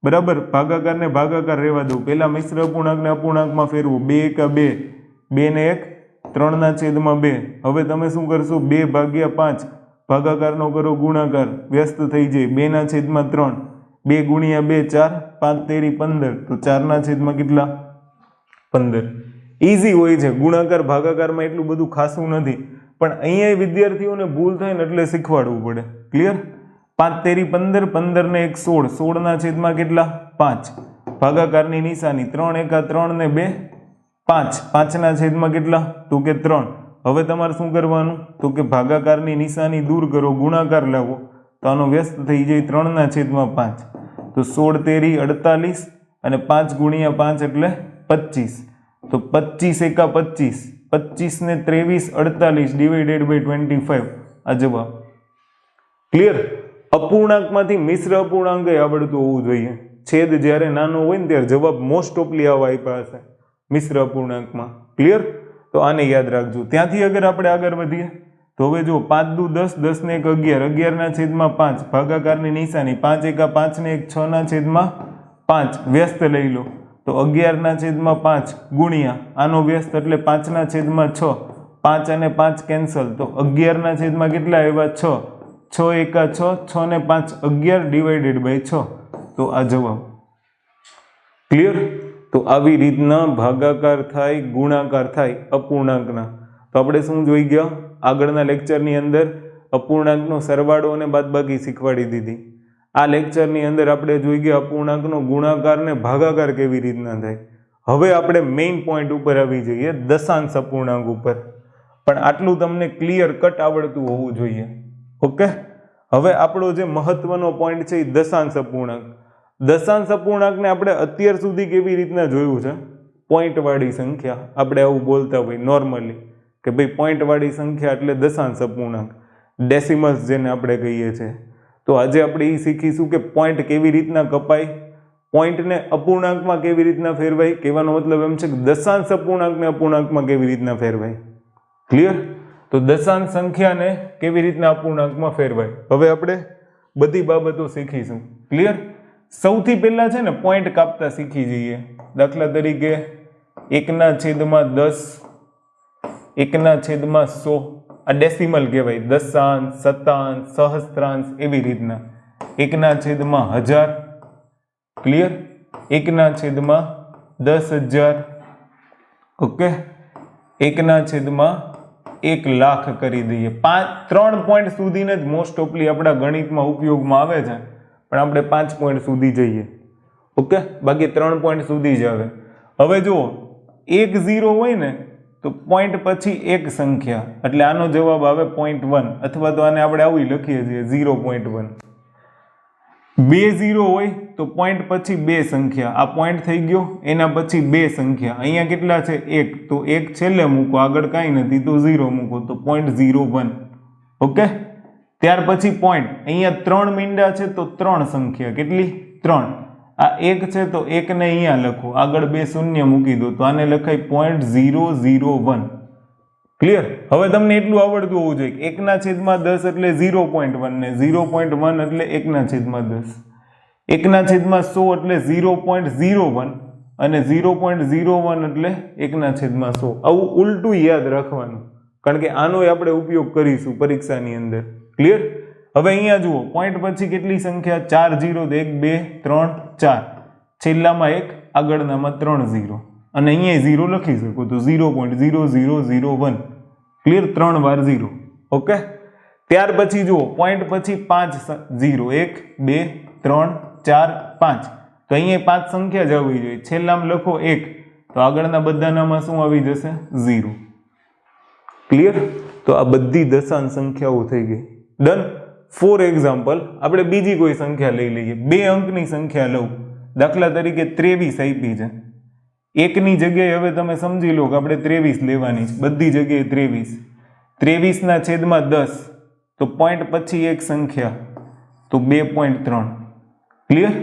બરાબર ભાગાકારને ભાગાકાર રહેવા દો પહેલા મિશ્ર અપૂર્ણાંકને અપૂર્ણાંકમાં ફેરવું 2 એકા 2 2 ને 1 3/2 હવે તમે શું કરશો 2/5 ભાગાકારનો કરો ગુણાકાર વ્યસ્ત થઈ જાય 2/3 2 ગુણ્યા 2 4 5 તેરી 15 તો 4/, કેટલા 15. ઈઝી હોય છે ગુણાકાર ભાગાકારમાં એટલું બધું ખાસું નથી પણ અહીંયા વિદ્યાર્થીઓને ભૂલ થાય ને એટલે શીખવાડવું પડે. ક્લિયર? 5 તેરી 15 15 ને 1 16 16/, કેટલા 5 ભાગાકારની નિશાની 3 એકા 3 ને 2 5 5/, કેટલા તો કે 3. હવે તમારે શું કરવાનું તો કે ભાગાકારની નિશાની દૂર કરો ગુણાકાર લાવો તો આનો વ્યસ્ત થઈ જાય 3/5 તો 16 તેરી 48 અને 5 ગુણ્યા 5 એટલે 25 તો 25 એકા 25 25 ને 23 48 ડિવાઇડેડ બાય 25 આ જવાબ. ક્લિયર? અપૂર્ણાંકમાંથી મિશ્ર અપૂર્ણાંક આવડતું હોવું જોઈએ. છેદ જ્યારે નાનો હોય ને ત્યારે જવાબ મોસ્ટ ઓફલી આવા આપ્યા હશે મિશ્ર અપૂર્ણાંકમાં. ક્લિયર? તો આને યાદ રાખજો. ત્યાંથી અગર આપણે આગળ વધીએ તો હવે જો 5 દુ 10 10 ને 1 11 11/5 ભાગાકારની નિશાની 5 એકા 5 ને 1 6/5 વ્યસ્ત લઈ લો તો 11/5 ગુણ્યા આનો વ્યસ્ત એટલે 5/6 5 અને 5 કેન્સલ તો 11/, કેટલા આવ્યા 6 6 એકા 6 6 ને 5 11 ડિવાઇડેડ બાય 6 તો આ જવાબ. ક્લિયર? તો આવી રીતના ભાગાકાર થાય ગુણાકાર થાય અપૂર્ણાંકના. તો આપણે શું જોઈ ગયા આગળના લેક્ચરની અંદર અપૂર્ણાંકનો સરવાળો અને બાદબાકી શીખવાડી દીધી. આ લેક્ચરની અંદર આપણે જોઈ ગયા અપૂર્ણાંકનો ગુણાકાર ને ભાગાકાર કેવી રીતના થાય. હવે આપણે મેઇન પોઈન્ટ ઉપર આવી જઈએ દશાંશ અપૂર્ણાંક ઉપર. પણ આટલું તમને ક્લિયર કટ આવડતું હોવું જોઈએ. ઓકે? હવે આપણો જે મહત્વનો પોઈન્ટ છે એ દશાંશ અપૂર્ણાંક. દશાંશ અપૂર્ણાંકને આપણે અત્યાર સુધી કેવી રીતના જોયું છે પોઈન્ટ વાળી સંખ્યા. આપણે આવું બોલતા હોય નોર્મલી કે ભાઈ પોઈન્ટ વાળી સંખ્યા એટલે દશાંશ અપૂર્ણાંક ડેસિમલ્સ જેને આપણે કહીએ છીએ. તો આજે આપણે એ શીખીશું કે પોઈન્ટ કેવી રીતના કપાય, પોઈન્ટને અપૂર્ણાંકમાં કેવી રીતના ફેરવાય. કહેવાનો મતલબ એમ છે કે દશાંશ અપૂર્ણાંકને અપૂર્ણાંકમાં કેવી રીતના ફેરવાય. ક્લિયર? તો દશાંશ સંખ્યાને કેવી રીતના અપૂર્ણાંકમાં ફેરવાય હવે આપણે બધી બાબતો શીખીશું. ક્લિયર? સૌથી પહેલા છે ને પોઈન્ટ કાપતા શીખી જઈએ. દાખલા તરીકે 1/10 1/100 આ ડેસિમલ કહેવાય. દશાંશ શતાંશ સહસ્ત્રાંશ એવી રીતના 1/1000. ક્લિયર? 1/10,000. ઓકે? 1/1,00,000 કરી દઈએ. 3 પોઈન્ટ સુધીને જ મોસ્ટ ઓફલી આપણા ગણિતમાં ઉપયોગમાં આવે છે પણ આપણે 5 પોઈન્ટ સુધી જઈએ. ઓકે? બાકી 3 પોઈન્ટ સુધી જ આવે. હવે જુઓ 1 0 હોય ને તો પોઈન્ટ પછી એક સંખ્યા એટલે આનો જવાબ આવે 0.1 અથવા તો આને આપણે આવી લખીએ છીએ 0.1. બે 0 હોય તો પોઈન્ટ પછી બે સંખ્યા, આ પોઈન્ટ થઈ ગયો, એના પછી બે સંખ્યા, અહીંયા કેટલા છે 1, તો 1 છેલ્લે મૂકો, આગળ કાંઈ નથી તો 0 મૂકો, તો 0.01. ઓકે, ત્યાર પછી પોઈન્ટ, અહીંયા 3 મીંડા છે તો 3 સંખ્યા, કેટલી 3, આ 1 છે તો 1 ને અહીંયા લખો, આગળ બે શૂન્ય મૂકી દો, તો આને લખાય 0.001. ક્લિયર? હવે તમને એટલું આવડતું હોવું જોઈએ, 1/10 એટલે 0.1 ને 0.1 એટલે 1/10, 1/100 એટલે 0.01 અને 0.01 એટલે 1/100. આવું ઉલટું યાદ રાખવાનું, કારણ કે આનો આપણે ઉપયોગ કરીશું પરીક્ષાની અંદર. ક્લિયર? હવે અહીંયા જુઓ, પોઈન્ટ પછી કેટલી સંખ્યા, 4 0, 1 2 3 4, છેલ્લામાં 1, આગળનામાં 3 0, અને અહીંયા 0 લખી શકો તો 0.0001. ક્લિયર? 3 વાર 0. ઓકે, ત્યાર પછી જુઓ, પોઈન્ટ પછી 5 0, 1 2 3 4 5, તો અહીંયા 5 સંખ્યા જ આવવી જોઈએ, છેલ્લામાં લખો 1, તો આગળના બધાનામાં શું આવી જશે 0. ક્લિયર? તો આ બધી દશાંશ સંખ્યાઓ થઈ ગઈ. ડન. ફોર એક્ઝામ્પલ, આપણે બીજી કોઈ સંખ્યા લઈ લઈએ, 2 અંકની સંખ્યા લઉં, દાખલા તરીકે 23 આપી છે, એકની જગ્યાએ હવે તમે સમજી લો કે આપણે 23 લેવાની છે, બધી જગ્યાએ 23, 23/10, તો પોઈન્ટ પછી એક સંખ્યા, તો 2.3. ક્લિયર?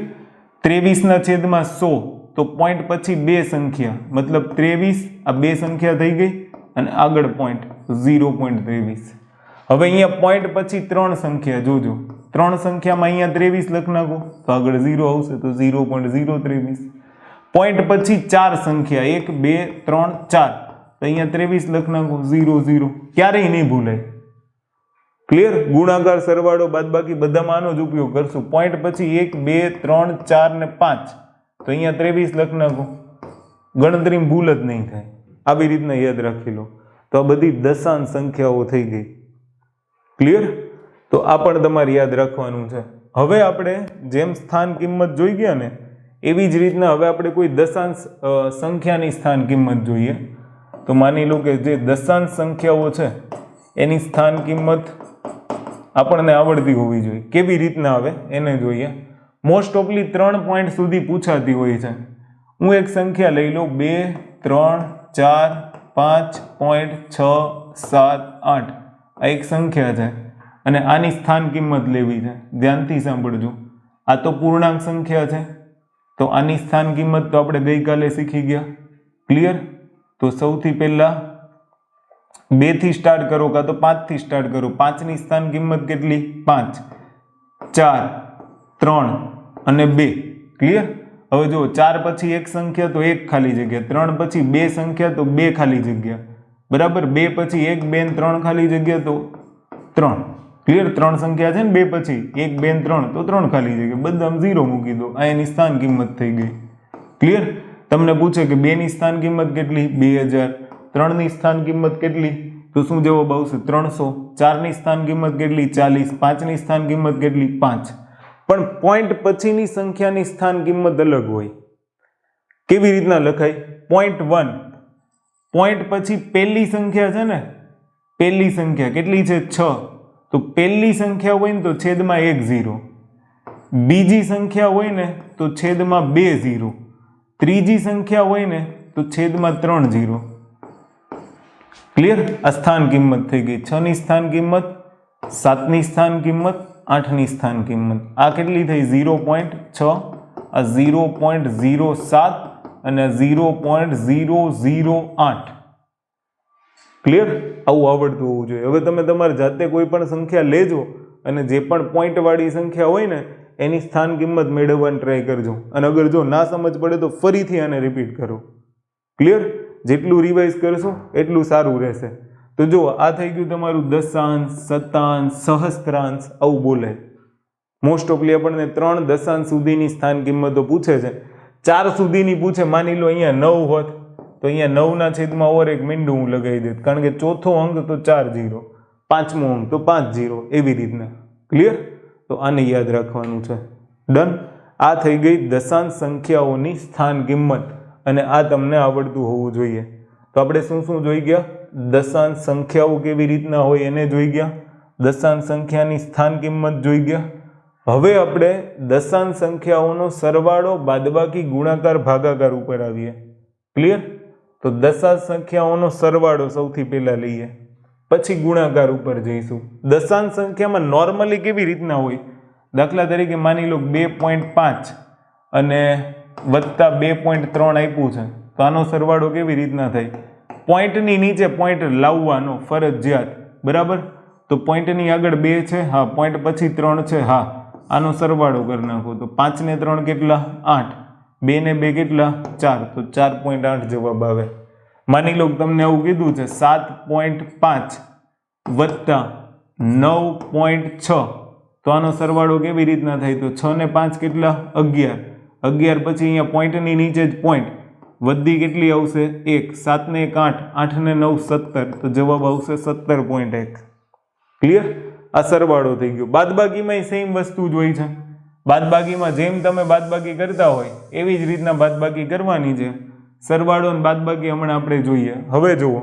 23/100, તો પોઈન્ટ પછી બે સંખ્યા, મતલબ 23, આ બે સંખ્યા થઈ ગઈ, અને આગળ પોઈન્ટ 0.23. હવે અહીંયા પોઈન્ટ પછી 3 સંખ્યા, જોજો 3 સંખ્યામાં અહીંયા 23 લખ નાખો, તો આગળ 0 આવશે, તો 0.023. પોઈન્ટ પછી 4 સંખ્યા, 1 2 3 4, તો અહીંયા 23 લખ નાખો, 0 0, ક્યારેય નહીં ભૂલાય. ક્લિયર? ગુણાકાર, સરવાળો, બાદબાકી બધામાં આનો જ ઉપયોગ કરશું. પોઈન્ટ પછી 1 2 3 4 ને 5, તો અહીંયા 23 લખ નાખો, ગણતરીમાં ભૂલ જ નહીં થાય. આવી રીતના યાદ રાખી લો. તો આ બધી દશાંશ સંખ્યાઓ થઈ ગઈ. ક્લિયર? તો આ પણ તમારે યાદ રાખવાનું છે. હવે આપણે જેમ સ્થાન કિંમત જોઈ ગયા ને, એવી જ રીતના હવે આપણે કોઈ દશાંશ સંખ્યાની સ્થાન કિંમત જોઈએ. તો માની લો કે જે દશાંશ સંખ્યાઓ છે એની સ્થાન કિંમત આપણને આવડતી હોવી જોઈએ. કેવી રીતના આવે એને જોઈએ. મોસ્ટ ઓફલી 3 પોઈન્ટ સુધી પૂછાતી હોય છે. હું એક સંખ્યા લઈ લઉં, 2 3 4 5 પોઈન્ટ 6 7 8, આ એક સંખ્યા છે અને આની સ્થાન કિંમત લેવી છે. ધ્યાનથી સાંભળજો, આ તો પૂર્ણાંક સંખ્યા છે, તો આની સ્થાન કિંમત તો આપણે ગઈકાલે શીખી ગયા. ક્લિયર? તો સૌથી પહેલા 2 થી સ્ટાર્ટ કરો, કાં તો 5 થી સ્ટાર્ટ કરો. 5 ની સ્થાન કિંમત કેટલી? 5, 4, 3 અને 2. ક્લિયર? હવે જો 4 પછી એક સંખ્યા તો 1 ખાલી જગ્યા, 3 પછી બે સંખ્યા તો 2 ખાલી જગ્યા, બરાબર. 2 પછી 1 2 3 ખાલી જગ્યા તો 3. ક્લિયર? 3 સંખ્યા છે ને, 2 પછી 1 2 3, તો 3 ખાલી જગ્યા, બધામાં 0 મૂકી દો, આ એની સ્થાન કિંમત થઈ ગઈ. ક્લિયર? તમને પૂછે કે 2 ની સ્થાન કિંમત કેટલી? 2000. 3 ની સ્થાન કિંમત કેટલી? તો શું જવાબ આવશે? 300. 4 ની સ્થાન કિંમત કેટલી? 40. 5 ની સ્થાન કિંમત કેટલી? 5. પણ પોઈન્ટ પછીની સંખ્યાની સ્થાન કિંમત અલગ હોય. કેવી રીતના લખાય? પોઈન્ટ 1, પોઈન્ટ પછી પહેલી સંખ્યા છે ને, પહેલી સંખ્યા કેટલી છે? 6. તો પહેલી સંખ્યા હોય ને તો છેદમાં 1 0, બીજી સંખ્યા હોય ને તો છેદમાં 2 0, ત્રીજી સંખ્યા હોય ને તો છેદમાં 3 0. ક્લિયર? આ સ્થાન કિંમત થઈ ગઈ. 6 ની સ્થાન કિંમત, 7 ની સ્થાન કિંમત, 8 ની સ્થાન કિંમત. આ કેટલી થઈ? 0.6, આ 0.07 અને 0.008. ક્લિયર? આવું આવડતું હોવું જોઈએ. હવે તમે તમારી જાતે કોઈ પણ સંખ્યા લેજો અને જે પણ પોઈન્ટ વાળી સંખ્યા હોય ને એની સ્થાન કિંમત મેળવવાની ટ્રાય કરજો, અને અગર જો ના સમજ પડે તો ફરીથી આને રિપીટ કરો. ક્લિયર? જેટલું રિવાઇઝ કરશો એટલું સારું રહેશે. તો જો આ થઈ ગયું તમારું દશાંશ, શતાંશ, સહસ્ત્રાંશ, આવું બોલાય. મોસ્ટ ઓફલી આપણને 3 દશાંશ સુધીની સ્થાન કિંમતો પૂછે છે. 4 સુધીની પૂછે, માની લો અહીંયા 9 હોત તો અહીંયા 9 ના છેદમાં ઓર એક મીંડું હું લગાવી દેત, કારણ કે ચોથો અંક તો 4 0, પાંચમો અંક તો 5 0, એવી રીતના. ક્લિયર? તો આને યાદ રાખવાનું છે. ડન. આ થઈ ગઈ દશાંશ સંખ્યાઓની સ્થાન કિંમત, અને આ તમને આવડતું હોવું જોઈએ. તો આપણે શું શું જોઈ ગયા? દશાંશ સંખ્યાઓ કેવી રીતના હોય એને જોઈ ગયા, દશાંશ સંખ્યાની સ્થાન કિંમત જોઈ ગયા, હવે આપણે દશાંશ સંખ્યાઓનો સરવાળો બાદબાકી ગુણાકાર ભાગાકાર ઉપર આવીએ. ક્લિયર? તો દશાંશ સંખ્યાઓનો સરવાળો સૌથી પહેલા લઈએ, પછી ગુણાકાર ઉપર જઈશું. દશાંશ સંખ્યામાં નોર્મલી કેવી રીતના હોય? દાખલા તરીકે માની લો 2.5 અને વત્તા 2.3 આપ્યું છે, તો આનો સરવાળો કેવી રીતના થાય? પોઈન્ટની નીચે પોઈન્ટ લાવવાનો ફરજિયાત, બરાબર? તો પોઈન્ટની આગળ 2 છે, હા. પોઈન્ટ પછી 3 છે, હા. આનો સરવાળો કરી નાખો તો 5 ને 3 કેટલા? 8. 2 ને 2 કેટલા? 4. તો 4.8 જવાબ આવે. માની લો તમને આવું કીધું છે 7.5 વત્તા 9.6, તો આનો સરવાળો કેવી રીતના થાય? તો 6 ને 5 કેટલા? 11. 11 પછી અહીંયા પોઈન્ટની નીચે જ પોઈન્ટ વધી કેટલી આવશે? 1. 7 ને 1 8, 8 ને 9 17, તો જવાબ આવશે 17.1. ક્લિયર? આ સરવાળો થઈ ગયો. બાદબાકીમાં સેમ વસ્તુ જ હોય છે. બાદબાકીમાં જેમ તમે બાદબાકી કરતા હોય એવી જ રીતના બાદબાકી કરવાની છે. સરવાળો અને બાદબાકી હમણાં આપણે જોઈએ. હવે જુઓ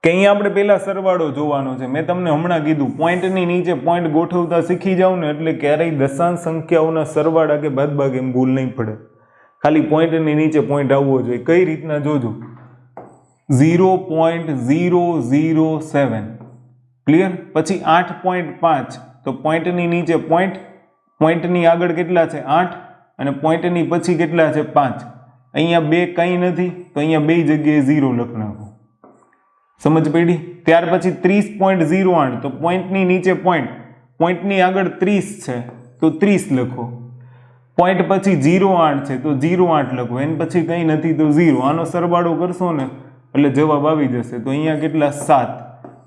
કે અહીંયા આપણે પહેલા સરવાળો જોવાનો છે. મેં તમને હમણાં કીધું પોઈન્ટની નીચે પોઈન્ટ ગોઠવતા શીખી જાવ ને એટલે ક્યારેય દશાંશ સંખ્યાઓના સરવાળા કે બાદબાકી એમ ભૂલ નહીં પડે. ખાલી પોઈન્ટની નીચે પોઈન્ટ આવવો જોઈએ. કઈ રીતના જોજો? 0.007. ક્લિયર? પછી 8.5, તો પોઈન્ટની નીચે પોઈન્ટ, પોઈન્ટની આગળ કેટલા છે? 8, અને પોઈન્ટની પછી કેટલા છે? 5. અહીંયા 2 કંઈ નથી, તો અહીંયા 2 જગ્યાએ 0 લખી નાખો. સમજ પડી? ત્યાર પછી 30.08, તો પોઈન્ટની નીચે પોઈન્ટ, પોઈન્ટની આગળ 30 છે, તો 30 લખો. પોઈન્ટ પછી 0.8 છે, તો 0.8 લખો. એની પછી કંઈ નથી, તો 0. આનો સરવાળો કરશો ને એટલે જવાબ આવી જશે. તો અહીંયા કેટલા? 7,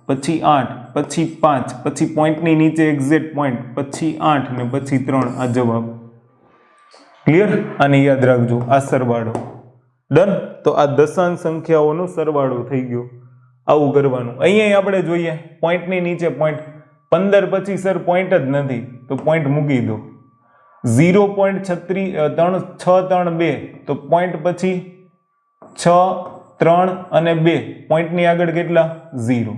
પછી 8, પછી 5, પછી પોઈન્ટની નીચે એક્ઝેક્ટ પોઈન્ટ, પછી 8 ને પછી 3. આ જવાબ. ક્લિયર? આને યાદ રાખજો, આ સરવાળો. ડન? તો આ દશાંશ સંખ્યાઓનો સરવાળો થઈ ગયો. આવું કરવાનું. અહીંયા આપણે જોઈએ પોઈન્ટની નીચે પોઈન્ટ 15 પછી સર પોઈન્ટ જ નથી, તો પોઈન્ટ મૂકી દો. 0.632, તો પોઈન્ટ પછી 6, 3 અને 2, પોઈન્ટની આગળ કેટલા? 0.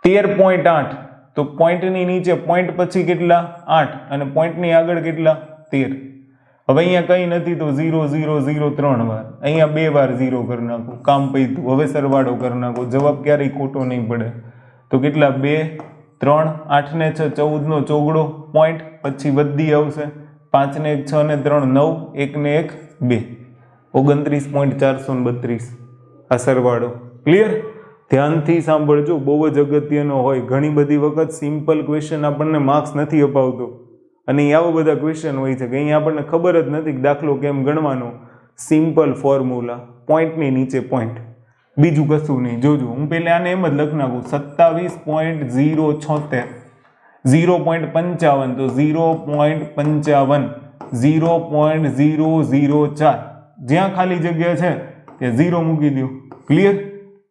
13.8, તો પોઈન્ટની નીચે પોઈન્ટ પછી કેટલા? 8, અને પોઈન્ટની આગળ કેટલા? 13. હવે અહીંયા કંઈ નથી, તો 0 0 0 3 વાર. અહીંયા 2 વાર 0 કરી નાખો. કામ પૈતું. હવે સરવાળો કરી નાખો. જવાબ ક્યારેય ખોટો નહીં પડે. તો કેટલા? 2, 3, 8 ને 6 14 નો ચોગડો પોઈન્ટ, પછી વધી આવશે 5 ને 1 6 ને 3 9, 1 ને 1 2, 29.432. આ સરવાળો. ક્લિયર? ધ્યાનથી સાંભળજો, બહુ જ અગત્યનો હોય. ઘણી બધી વખત સિમ્પલ ક્વેશ્ચન આપણને માર્ક્સ નથી અપાવતો, અને આવા બધા ક્વેશ્ચન હોય છે કે અહીંયા આપણને ખબર જ નથી કે દાખલો કેમ ગણવાનો. સિમ્પલ ફોર્મ્યુલા, પોઈન્ટની નીચે પોઈન્ટ, બીજું કશું નહીં. જોજો, હું પહેલા આને એમ જ લખી નાખું 27.076, 0.55, તો 0.55, 0.004, જ્યાં ખાલી જગ્યા છે ત્યાં 0 મૂકી દો. ક્લિયર?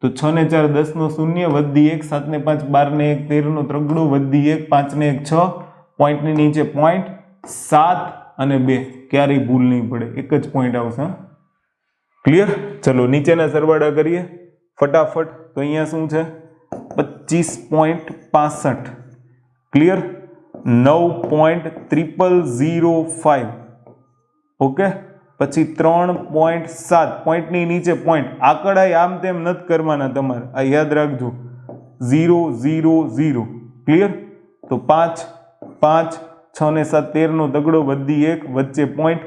તો 6 ને 4 10 નો શૂન્ય, વધી 1, 7 ને 5 12 ને 1 13 નો ત્રગડો, વધી 1, 5 ને 1 6, પોઈન્ટની નીચે પોઈન્ટ, 7 અને 2. ક્યારેય ભૂલ નહીં પડે, એક જ પોઈન્ટ આવશે. ક્લિયર? ચલો નીચેના સરવાળા કરીએ ફટાફટ. તો અહીંયા શું છે? 25.65. ક્લિયર? 9.0005. ઓકે. પછી 3.7, પોઈન્ટની નીચે પોઈન્ટ. આંકડા આમ તેમ નથી કરવાના તમારે, આ યાદ રાખજો. 0 0 0. ક્લિયર? તો 5 5, 6 ને 7 13 નો તગડો, વધી 1, વચ્ચે પોઈન્ટ,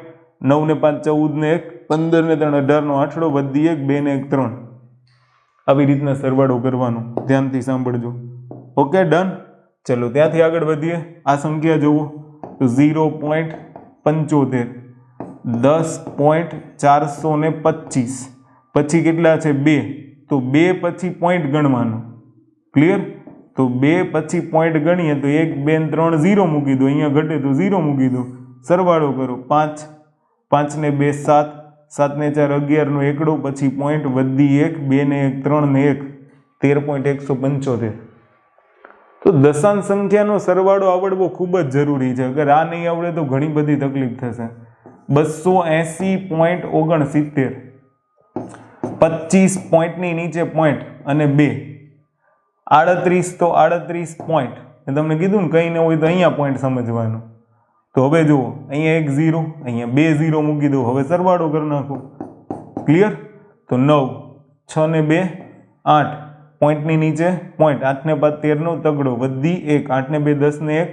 9 ને 5 14 ને 1, 15 ને 3 18 નો આઠડો, વધી 1, 2 ને 1 3. આવી રીતના સરવાળો કરવાનો. ધ્યાનથી સાંભળજો. Okay, done. ચલો ત્યાંથી આગળ વધીએ. આ સંખ્યા જુઓ તો 0.75, 10.425, પછી કેટલા છે? 2. તો 2 પછી પોઈન્ટ ગણવાનો. ક્લિયર? તો 2 પછી પોઈન્ટ ગણીએ તો 1 2 3 0 મૂકી દો. અહીંયા ઘટે તો 0 મૂકી દો. સરવાળો કરો. 5 5 ને 2 7, 7 ને 4 11 નો એકડો, પછી પોઈન્ટ, વધી 1 2 ને 1 3 ને 1 13.175. તો દશાંશ સંખ્યાનો સરવાળો આવડવો ખૂબ જ જરૂરી છે. અગર આ નહીં આવડે તો ઘણી બધી તકલીફ થશે. 280.69, 25 પોઈન્ટની નીચે પોઈન્ટ અને 2, 38 તો 38 પોઈન્ટ, મેં તમને કીધું ને કંઈ ન હોય તો અહીંયા પોઈન્ટ સમજવાનું. તો હવે જુઓ અહીંયા એક 0, અહીંયા 2 0 મૂકી દો. હવે સરવાળો કરી નાખો. ક્લિયર? તો 9, 6 ને 2 8, પોઈન્ટની નીચે પોઈન્ટ, 8 ને 5 13 નો તગડો વધી 1, 8 ને 2 10 ને 1,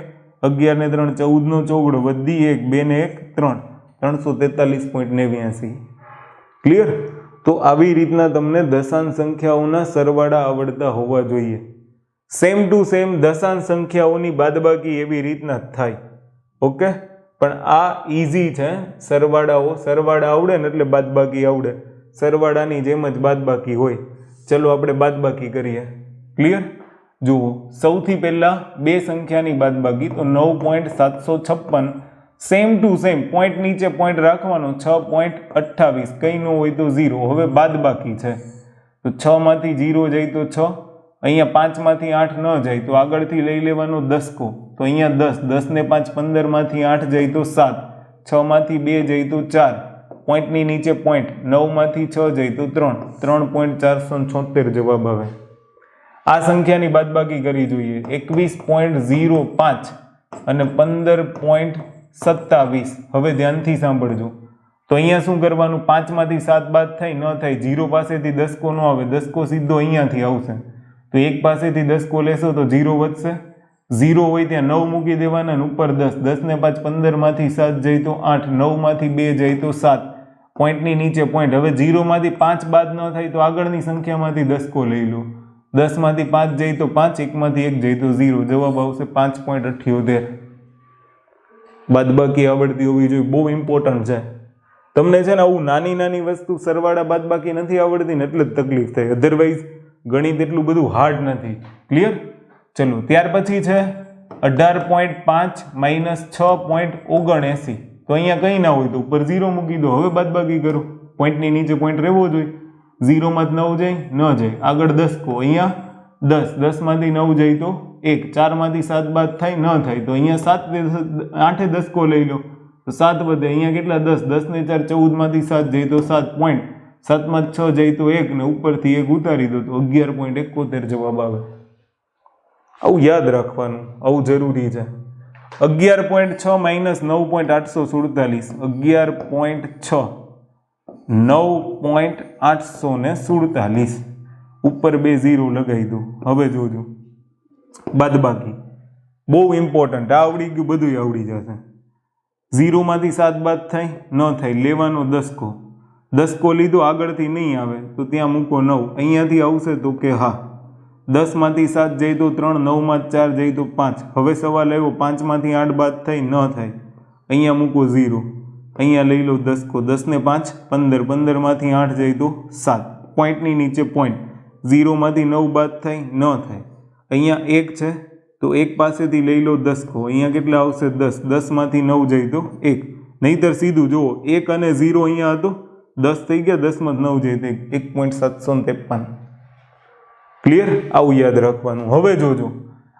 11 ને 3 14 નો ચોગડો વધી 1, 2 ને 1 3, 343.89. ક્લિયર? તો આવી રીતના તમને દશાંશ સંખ્યાઓના સરવાળા આવડતા હોવા જોઈએ. સેમ ટુ સેમ દશાંશ સંખ્યાઓની બાદબાકી એવી રીતના જ થાય. ઓકે, પણ આ ઈઝી છે. સરવાળા આવડે ને એટલે બાદબાકી આવડે. સરવાળાની જેમ જ બાદબાકી હોય. ચલો આપણે બાદબાકી કરીએ. ક્લિયર? જુઓ, સૌથી પહેલા બે સંખ્યાની બાદબાકી, તો 9.756, સેમ ટુ સેમ પોઈન્ટ નીચે પોઈન્ટ રાખવાનો, 6.28, કંઈ ન હોય તો 0. હવે બાદબાકી છે તો 6 માંથી 0 જાય તો 6, અહીંયા 5 માંથી 8 ન જાય તો આગળથી લઈ લેવાનો દસકો, તો અહીંયા 10, 10 ને 5 15 માંથી 8 જાય તો 7, 6 માંથી 2 જાય તો 4, પોઈન્ટની નીચે પોઈન્ટ, 9 માંથી 6 જાય તો 3, 3.476 જવાબ આવે. આ સંખ્યાની બાદબાકી કરી જોઈએ. 21.05 અને 15.27. હવે ધ્યાનથી સાંભળજો. તો અહીંયા શું કરવાનું? 5 માંથી 7 બાદ થાય, ન થાય. 0 પાસેથી દસકો ન આવે, દસકો સીધો અહીંયાથી આવશે. તો 1 પાસેથી દસકો લેશો તો 0 વધશે. 0 હોય ત્યાં 9 મૂકી દેવાના અને ઉપર 10, 10 ને 5 15 માંથી 7 જાય તો 8, 9 માંથી 2 જાય તો 7, પોઈન્ટની નીચે પોઈન્ટ. હવે 0 માંથી 5 બાદ ન થાય તો આગળની સંખ્યામાંથી દસકો લઈ લો. 10 માંથી 5 જાય તો 5, 1 માંથી 1 જાય તો 0. જવાબ આવશે 5.78. બાદબાકી આવડતી હોવી જોઈએ, બહુ ઇમ્પોર્ટન્ટ છે. તમને છે ને આવું નાની નાની વસ્તુ સરવાળા બાદબાકી નથી આવડતી ને એટલે જ તકલીફ થાય. અધરવાઇઝ ગણિત એટલું બધું હાર્ડ નથી. ક્લિયર? ચલો, ત્યાર પછી છે 18.5 માઇનસ 6.79. તો અહીંયા કંઈ ના હોય તો ઉપર 0 મૂકી દો. હવે બાદબાકી કરો. પોઈન્ટની નીચે પોઈન્ટ રહેવો જોઈએ. 0 માં 9 જાય ન જાય, આગળ દસકો, અહીંયા 10, 10 માંથી 9 જાય તો 1, 4 માંથી 7 બાદ થાય ન થાય તો અહીંયા 7, 8 દસકો લઈ લો તો 7 વધે. અહીંયા કેટલા? 10, 10 ને 4 14 માંથી 7 જાય તો 7 પોઈન્ટ, 7 માં 6 જાય તો 1 ને ઉપરથી 1 ઉતારી દો તો 11.71 જવાબ આવે. આવું યાદ રાખવાનું, આવું જરૂરી છે. 11.6 માઇનસ 9.847, 11.6 9.847, ઉપર 2 0 લગાવી દો. હવે જોજો બાદબાકી, બહુ ઇમ્પોર્ટન્ટ. આવડી ગયું, બધું આવડી જશે. 0 માંથી 7 બાદ થાય ન થાય, લેવાનો દસકો. દસકો લીધો, આગળથી નહીં આવે તો ત્યાં મૂકો 9, અહીંયાથી આવશે તો કે હા. 10 માંથી 7 જાય તો 3, 9 માં 4 જાય તો 5. હવે સવાલ આવ્યો 5 માંથી 8 બાદ થાય ન થાય, અહીંયા મૂકો 0, અહીંયા લઈ લો દસકો. 10 ને 5 15, 15 માંથી 8 જાય તો 7, પોઈન્ટની નીચે પોઈન્ટ. 0 માંથી 9 બાદ થાય ન થાય, અહીંયા 1 છે તો 1 પાસેથી લઈ લો દસકો. અહીંયા કેટલા આવશે? 10, 10 માંથી 9 જાય તો 1. નહીતર સીધું જુઓ, 1 અને 0 અહીંયા હતો, 10 થઈ ગયા, 10 માં 9 જાય તો 1.753. ક્લિયર? આવું યાદ રાખવાનું. હવે જોજો,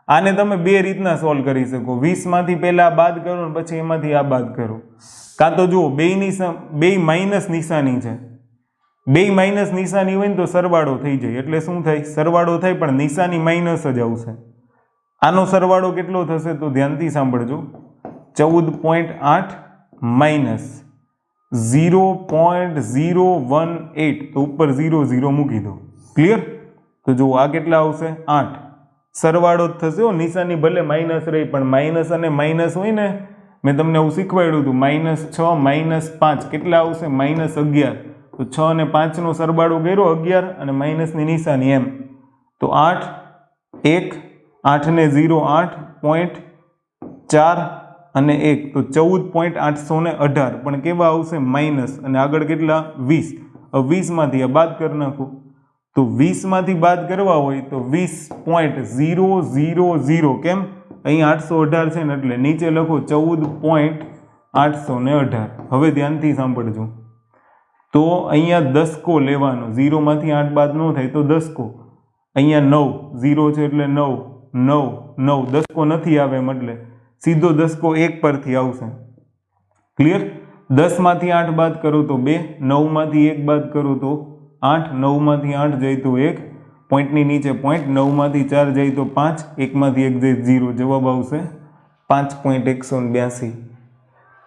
આને તમે બે રીતના સોલ્વ કરી શકો. 20 માંથી પહેલા બાદ કરો ને પછી એમાંથી આ બાદ કરો. કાં તો જુઓ, બે માઇનસ નિશાની છે, બે માઇનસ નિશાની હોય ને તો સરવાળો થઈ જાય. એટલે શું થાય? સરવાળો થાય પણ નિશાની માઇનસ જ આવશે. આનો સરવાળો કેટલો થશે? તો ધ્યાનથી સાંભળજો. 14.8 માઇનસ 0.018, તો ઉપર 0 0 મૂકી દો. ક્લિયર? તો જુઓ આ કેટલા આવશે? 8. સરવાળો જ થશે. નિશાની ભલે માઇનસ રહી પણ માઇનસ અને માઇનસ હોય ને, મેં તમને એવું શીખવાડ્યું હતું. -6 -5 કેટલા આવશે? -11. તો 6 અને 5 નો સરવાળો કર્યો 11 અને માઇનસની નિશાની એમ. તો 8, 1, 8 ને 0 8.4 અને 1 તો 14.818. પણ કેવા આવશે? માઇનસ. અને આગળ કેટલા? 20. હવે 20 માંથી આ બાદ કરી નાખો. તો 20 માંથી બાદ કરવા હોય તો 20.000. કેમ? અહીં 818 છે ને એટલે નીચે લખો 14.818. હવે ધ્યાનથી સાંભળજો. તો અહીંયા દસકો લેવાનો. 0 માંથી 8 બાદ ન થાય તો દસકો. અહીંયા 9, 0 છે એટલે 9, 9, 9. દસકો નથી આવે એમ એટલે સીધો દસકો 1 પરથી આવશે. ક્લિયર? 10 માંથી 8 બાદ કરો તો 2, 9 માંથી 1 બાદ કરો તો 8, 9 માંથી 8 જાય તો 1, પોઈન્ટની નીચે પોઈન્ટ, 9માંથી 4 જાય તો 5, 1માંથી 1 જાય 0, જવાબ આવશે 5.182.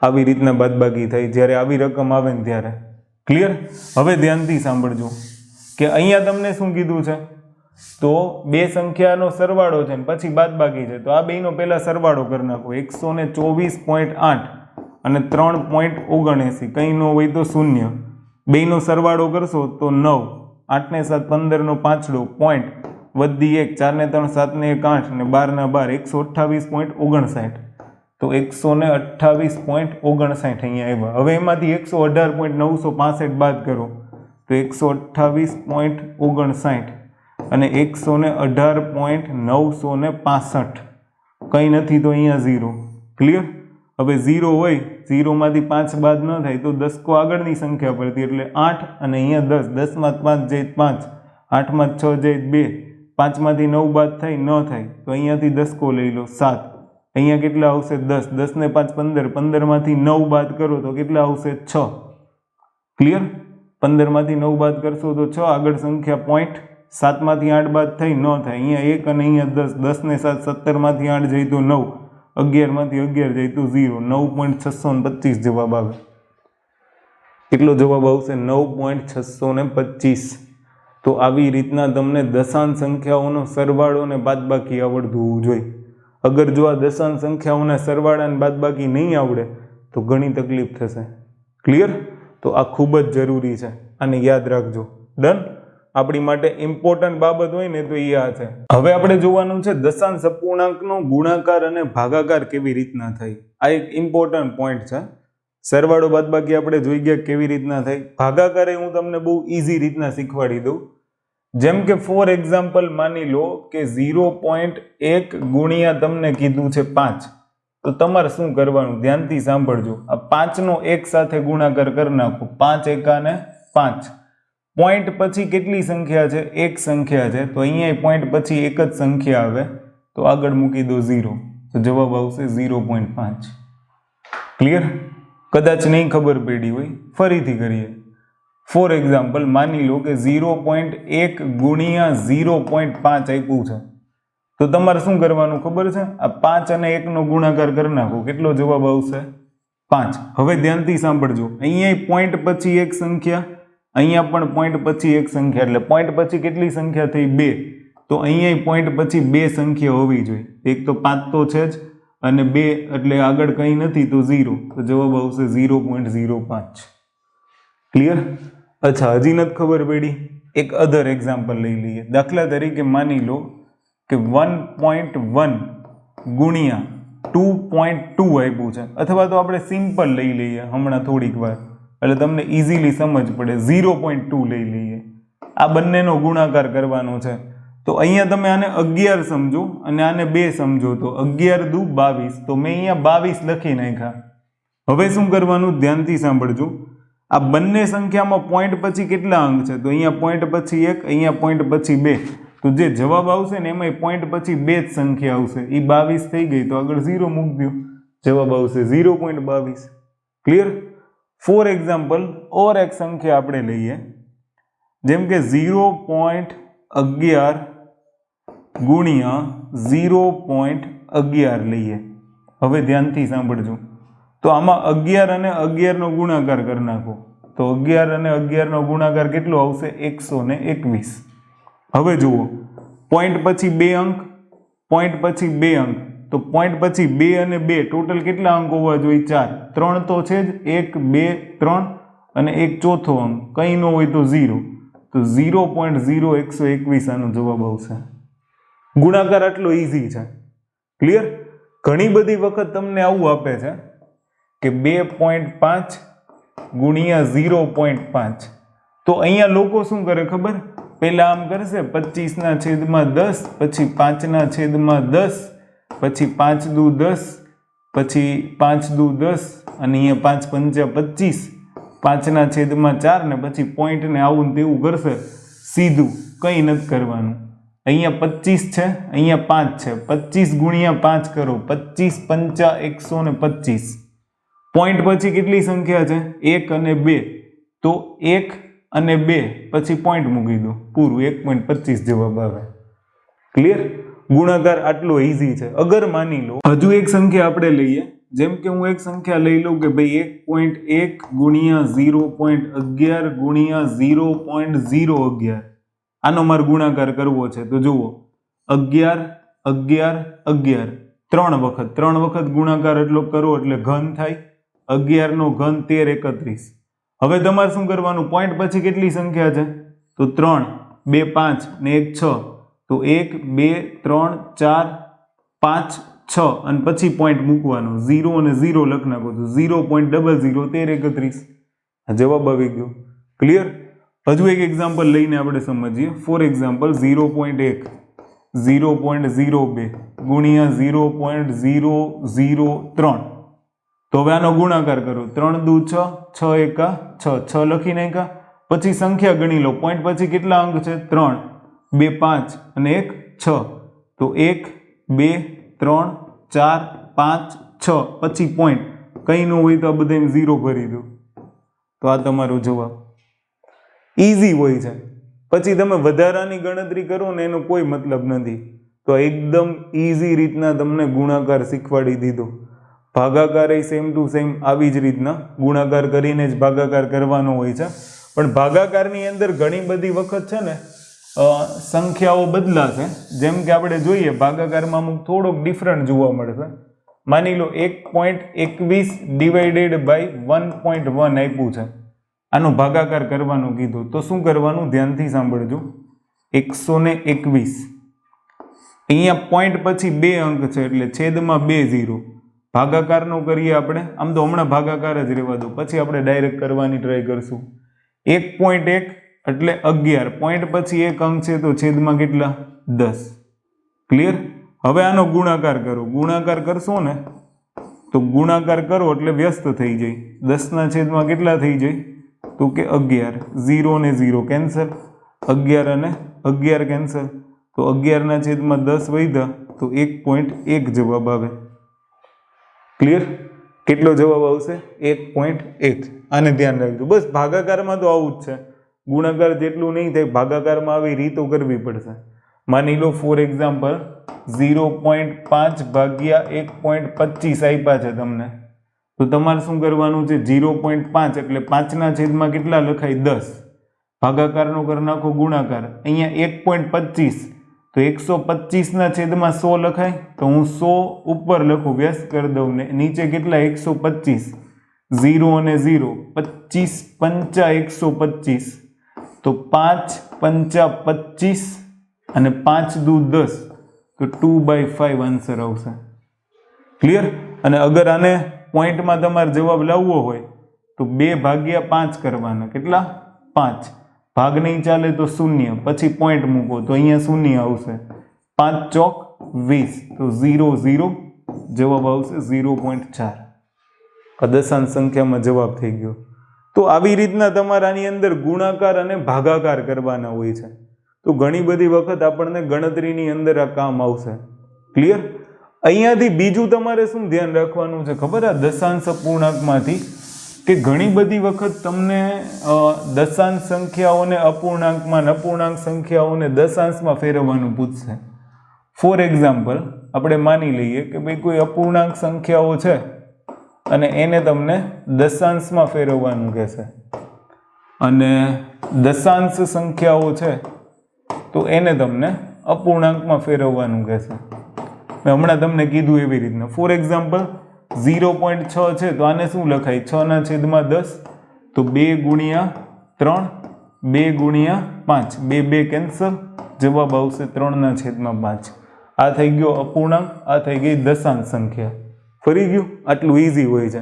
આવી રીતના બાદબાકી થાય જ્યારે આવી રકમ આવે ને ત્યારે. ક્લિયર? હવે ધ્યાનથી સાંભળજો કે અહીંયા તમને શું કીધું છે, તો બે સંખ્યાનો સરવાળો છે ને પછી બાદબાકી છે, તો આ બેનો પહેલા સરવાળો કરી નાખો. 124.8 અને 3.79, કંઈ ન હોય તો 0. બેનો સરવાળો કરશો તો 9, 8 ને 7 15 નો પાંચડો, પોઈન્ટ વધી 1, 4 ને 3 7 ને 1 8 ને 12 ના 12, 128.59. તો 128.59 અહીંયા આવ્યા. હવે એમાંથી 118.965 બાદ કરો તો 128.59 અને 118.965, કંઈ નથી તો અહીંયા 0. ક્લિયર? હવે 0 હોય, 0માંથી 5 બાદ ન થાય તો 10 કો આગળની સંખ્યા પડતી, એટલે 8 અને અહીંયા 10, 10માં 5 જાય 5, 8માં 6 જાય 2, 5માંથી 9 બાદ થાય ન થાય તો અહીંયાથી 10 કો લઈ લો 7, અહીંયા કેટલા આવશે 10, 10 ને 5 15, 15માંથી 9 બાદ કરો તો કેટલા આવશે 6. ક્લિયર? 15માંથી 9 બાદ કરશો તો 6, આગળ સંખ્યા પોઈન્ટ, 7માંથી 8 બાદ થઈ ન થાય, અહીંયા 1 અને અહીંયા 10, 10 ને 7 17માંથી 8 જાય તો 9, 11માંથી 11 જાય તો 0, 9.625 જવાબ આવે. કેટલો જવાબ આવશે? 9.625. તો આવી રીતના તમને દશાંશ સંખ્યાઓનો સરવાળો અને બાદબાકી આવડતું હોવું જોઈએ. અગર જો આ દશાંશ સંખ્યાઓના સરવાળા અને બાદબાકી નહીં આવડે તો ઘણી તકલીફ થશે. ક્લિયર? તો આ ખૂબ જ જરૂરી છે, આને યાદ રાખજો. ડન? આપણી માટે ઇમ્પોર્ટન્ટ બાબત હોય ને તો એ આ છે. હવે આપણે જોવાનું છે દશાંશ અપૂર્ણાંકનો ગુણાકાર અને ભાગાકાર કેવી રીતના થાય. આ એક ઇમ્પોર્ટન્ટ પોઈન્ટ છે. સરવાળો બાદબાકી આપણે જોઈ ગયા કેવી રીતના થાય. ભાગાકાર હું તમને બહુ ઇઝી રીતના શીખવાડી દઉં. જેમ કે ફોર એક્ઝામ્પલ માની લો કે 0.1 ગુણ્યા તમને કીધું છે 5, તો તમારે શું કરવાનું? ધ્યાનથી સાંભળજો. આ 5નો 1 સાથે ગુણાકાર કરી નાખો. 5 એકાને 5. પોઈન્ટ પછી કેટલી સંખ્યા છે? એક સંખ્યા છે, તો અહીંયા પોઈન્ટ પછી એક જ સંખ્યા આવે તો આગળ મૂકી દો 0, તો જવાબ આવશે 0.5. ક્લિયર? કદાચ નહીં ખબર પડી હોય, ફરીથી કરીએ. ફોર એક્ઝામ્પલ માની લો કે 0.1 ગુણ્યા 0.5 આપ્યું છે, તો તમારે શું કરવાનું ખબર છે? આ 5 અને 1નો ગુણાકાર કરી નાખો. કેટલો જવાબ આવશે? 5. હવે ધ્યાનથી સાંભળજો. અહીંયા પોઈન્ટ પછી એક સંખ્યા, અહીંયા પણ પોઈન્ટ પછી એક સંખ્યા, એટલે પોઈન્ટ પછી કેટલી સંખ્યા થઈ? 2. તો અહીંયા પોઈન્ટ પછી 2 સંખ્યા હોવી જોઈએ. એક તો 5 તો છે જ, અને 2 એટલે આગળ કંઈ નથી તો 0, તો જવાબ આવશે 0.05. ક્લિયર? અચ્છા, હજી નથી ખબર પડી? એક અધર એક્ઝામ્પલ લઈ લઈએ. દાખલા તરીકે માની લો કે 1.1 ગુણ્યા 2.2 આપ્યું છે, અથવા તો આપણે સિમ્પલ લઈ લઈએ હમણાં થોડીક વાર, એટલે તમને ઇઝીલી સમજ પડે. 0.2 લઈ લઈએ. આ બંનેનો ગુણાકાર કરવાનો છે, તો અહીંયા તમે આને 11 સમજો અને આને 2 સમજો, તો 11 દુ 22, તો મેં અહીંયા 22 લખી નાખ્યા. હવે શું કરવાનું? ધ્યાનથી સાંભળજો. આ બંને સંખ્યામાં પોઈન્ટ પછી કેટલા અંક છે? તો અહીંયા પોઈન્ટ પછી 1, અહીંયા પોઈન્ટ પછી 2, તો જે જવાબ આવશે ને એમાં પોઈન્ટ પછી 2 જ સંખ્યા આવશે. એ 22 થઈ ગઈ તો આગળ 0 મૂકી દો, જવાબ આવશે 0.22. ક્લિયર? ફોર એક્ઝામ્પલ ઓર એક સંખ્યા આપણે લઈએ, જેમ કે 0.11 ગુણ્યા 0.11 લઈએ. હવે ધ્યાનથી સાંભળજો. તો આમાં 11 અને 11નો ગુણાકાર કરી નાખો, તો 11 અને 11નો ગુણાકાર કેટલો આવશે? 121. હવે જુઓ, પોઈન્ટ પછી 2 અંક, પોઈન્ટ પછી 2 અંક, તો પોઈન્ટ પછી 2 અને 2 ટોટલ કેટલા અંક હોવા જોઈએ? 4. 3 તો છે જ, 1 2 3 અને એક ચોથો અંક, કંઈ ન હોય તો 0, તો 0.0121 આનો જવાબ આવશે. ગુણાકાર આટલો ઇઝી છે. ક્લિયર? ઘણી બધી વખત તમને આવું આપે છે કે 2.5 ગુણ્યા 0.5, તો અહીંયા લોકો શું કરે ખબર? પહેલા આમ કરશે 25/10, પછી 5/10, પછી 5 દુ 10, પછી 5 દુ 10, અને અહીંયા 5 પંચા 25, 5/4 ને પછી પોઈન્ટને આવું તેવું કરશે સીધું, કંઈ નથી કરવાનું. અહીંયા 25 છે, અહીંયા 5 છે, 25 ગુણ્યા 5 કરો, 25 પંચા 125. પોઈન્ટ પછી કેટલી સંખ્યા છે? 1 અને 2, તો 1 અને 2 પછી પોઈન્ટ મૂકી દો, પૂરું 1.25 જવાબ આવે. ક્લિયર? ગુણાકાર આટલો ઈઝી છે. અગર માની લો હજુ એક સંખ્યા આપણે લઈએ, જેમ કે હું એક સંખ્યા લઈ લઉં કે ભાઈ 1.1 ગુણ્યા 0.11 ગુણ્યા 0.011, આનો મારે ગુણાકાર કરવો છે. તો જુઓ 11 11 11 3 વખત ગુણાકાર એટલો કરો એટલે ઘન થાય. 11 નો ઘન 13 31. હવે તમારે શું કરવાનું? પોઈન્ટ પછી કેટલી સંખ્યા છે? તો 3 2 5 ને 1 6. તો 1 2 3 4 5 6 અને પછી પોઈન્ટ મૂકવાનો, 0 અને 0 લખ નાખો તો 0.00 13 31. જવાબ આવી ગયો. ક્લિયર? હજુ એક એક્ઝામ્પલ લઈને આપણે સમજીએ. ફોર એક્ઝામ્પલ 0.1 0.02 ગુણ્યા 0.003. તો હવે આનો ગુણાકાર કરો. 3 દુ 6 6 એકા 6 6 લખી નાખ્યા. પછી સંખ્યા ગણી લો. પોઈન્ટ પછી કેટલા અંક છે? 3 2 5 અને 1 6. તો 1 2 3 4 5 6 પછી પોઈન્ટ કંઈ ન હોય તો આ બધા 0 ભરી દો. તો આ તમારો જવાબ. ઈઝી હોય છે. પછી તમે વધારાની ગણતરી કરો ને એનો કોઈ મતલબ નથી. તો એકદમ ઈઝી રીતના તમને ગુણાકાર શીખવાડી દીધો. ભાગાકાર એ સેમ ટુ સેમ આવી જ રીતના ગુણાકાર કરીને જ ભાગાકાર કરવાનો હોય છે. પણ ભાગાકારની અંદર ઘણી બધી વખત છે ને સંખ્યાઓ બદલાશે. જેમ કે આપણે જોઈએ ભાગાકારમાં અમુક થોડોક ડિફરન્ટ જોવા મળશે. માની લો 1.21 ડિવાઇડેડ બાય 1.1 આપ્યું છે, આનો ભાગાકાર કરવાનો કીધું. તો શું કરવાનું? ધ્યાનથી સાંભળજો. 121 અહીંયા પોઈન્ટ પછી 2 અંક છે એટલે છેદમાં 2 0. ભાગાકારનો કરીએ આપણે. આમ તો હમણાં ભાગાકાર જ રહેવા દો, પછી આપણે ડાયરેક્ટ કરવાની ટ્રાય કરશું. 1.1 એટલે 11, પોઈન્ટ પછી 1 અંક છે તો છેદમાં કેટલા? 10. ક્લિયર? હવે આનો ગુણાકાર કરો. ગુણાકાર કરશો ને તો ગુણાકાર કરો એટલે વ્યસ્ત થઈ જાય. 10 ના છેદમાં કેટલા થઈ જાય? તો કે 11. 0 ને 0 કેન્સલ, 11 અને 11 કેન્સલ. તો 11 ના છેદમાં 10 વધ્યા તો 1.1 જવાબ આવે. ક્લિયર? કેટલો જવાબ આવશે? 1.1. આને ધ્યાન રાખજો. બસ ભાગાકારમાં તો આવું જ છે. ગુણાકાર જેટલું નહીં થાય, ભાગાકારમાં આવી રીતો કરવી પડશે. માની લો ફોર એક્ઝામ્પલ 0.5 ભાગ્યા 1.25 આપ્યા છે તમને. તો તમારે શું કરવાનું છે? 0.5 એટલે 5 ના છેદમાં કેટલા લખાય? 10. ભાગાકારનો કરી નાખો ગુણાકાર. અહીંયા 1.25 તો 125 ના છેદમાં 100 લખાય. તો હું 100 ઉપર લખું, વ્યસ્ત કરી દઉં ને નીચે કેટલા? 125. 0 અને 0 25 પંચા 125. તો 5 પંચા 25 અને 5 દુ 10 તો 2/5 આન્સર આવશે. ક્લિયર? અને અગર આને પોઈન્ટમાં તમારે જવાબ લાવવો હોય તો 2 ભાગ્યા 5 કરવાના. કેટલા? 5. ભાગ નહીં ચાલે તો 0, પછી પોઈન્ટ મૂકો તો અહીંયા 0 આવશે. 5 ચોક 20 તો 0 0 જવાબ આવશે 0.4. આ દશાંશ સંખ્યામાં જવાબ થઈ ગયો. તો આવી રીતના તમારે આની અંદર ગુણાકાર અને ભાગાકાર કરવાના હોય છે. તો ઘણી બધી વખત આપણને ગણતરીની અંદર આ કામ આવશે. ક્લિયર? અહીંયાથી બીજું તમારે શું ધ્યાન રાખવાનું છે ખબર? આ દશાંશ અપૂર્ણાંકમાંથી કે ઘણી બધી વખત તમને દશાંશ સંખ્યાઓને અપૂર્ણાંકમાં, અપૂર્ણાંક સંખ્યાઓને દશાંશમાં ફેરવવાનું પૂછશે. ફોર એક્ઝામ્પલ આપણે માની લઈએ કે ભાઈ કોઈ અપૂર્ણાંક સંખ્યાઓ છે અને એને તમને દશાંશમાં ફેરવવાનું કહેશે. અને દશાંશ સંખ્યાઓ છે તો એને તમને અપૂર્ણાંકમાં ફેરવવાનું કહેશે. મેં હમણાં તમને કીધું એવી રીતના. ફોર એક્ઝામ્પલ 0.6 છે તો આને શું લખાય? 6 ના છેદમાં 10 તો 2 ગુણ્યા 3 2 ગુણ્યા 5 2 2 કેન્સલ. જવાબ આવશે 3 ના છેદમાં 5. આ થઈ ગયો અપૂર્ણાંક, આ થઈ ગઈ દશાંશ સંખ્યા. ફરી ગયું? આટલું ઈઝી હોય છે.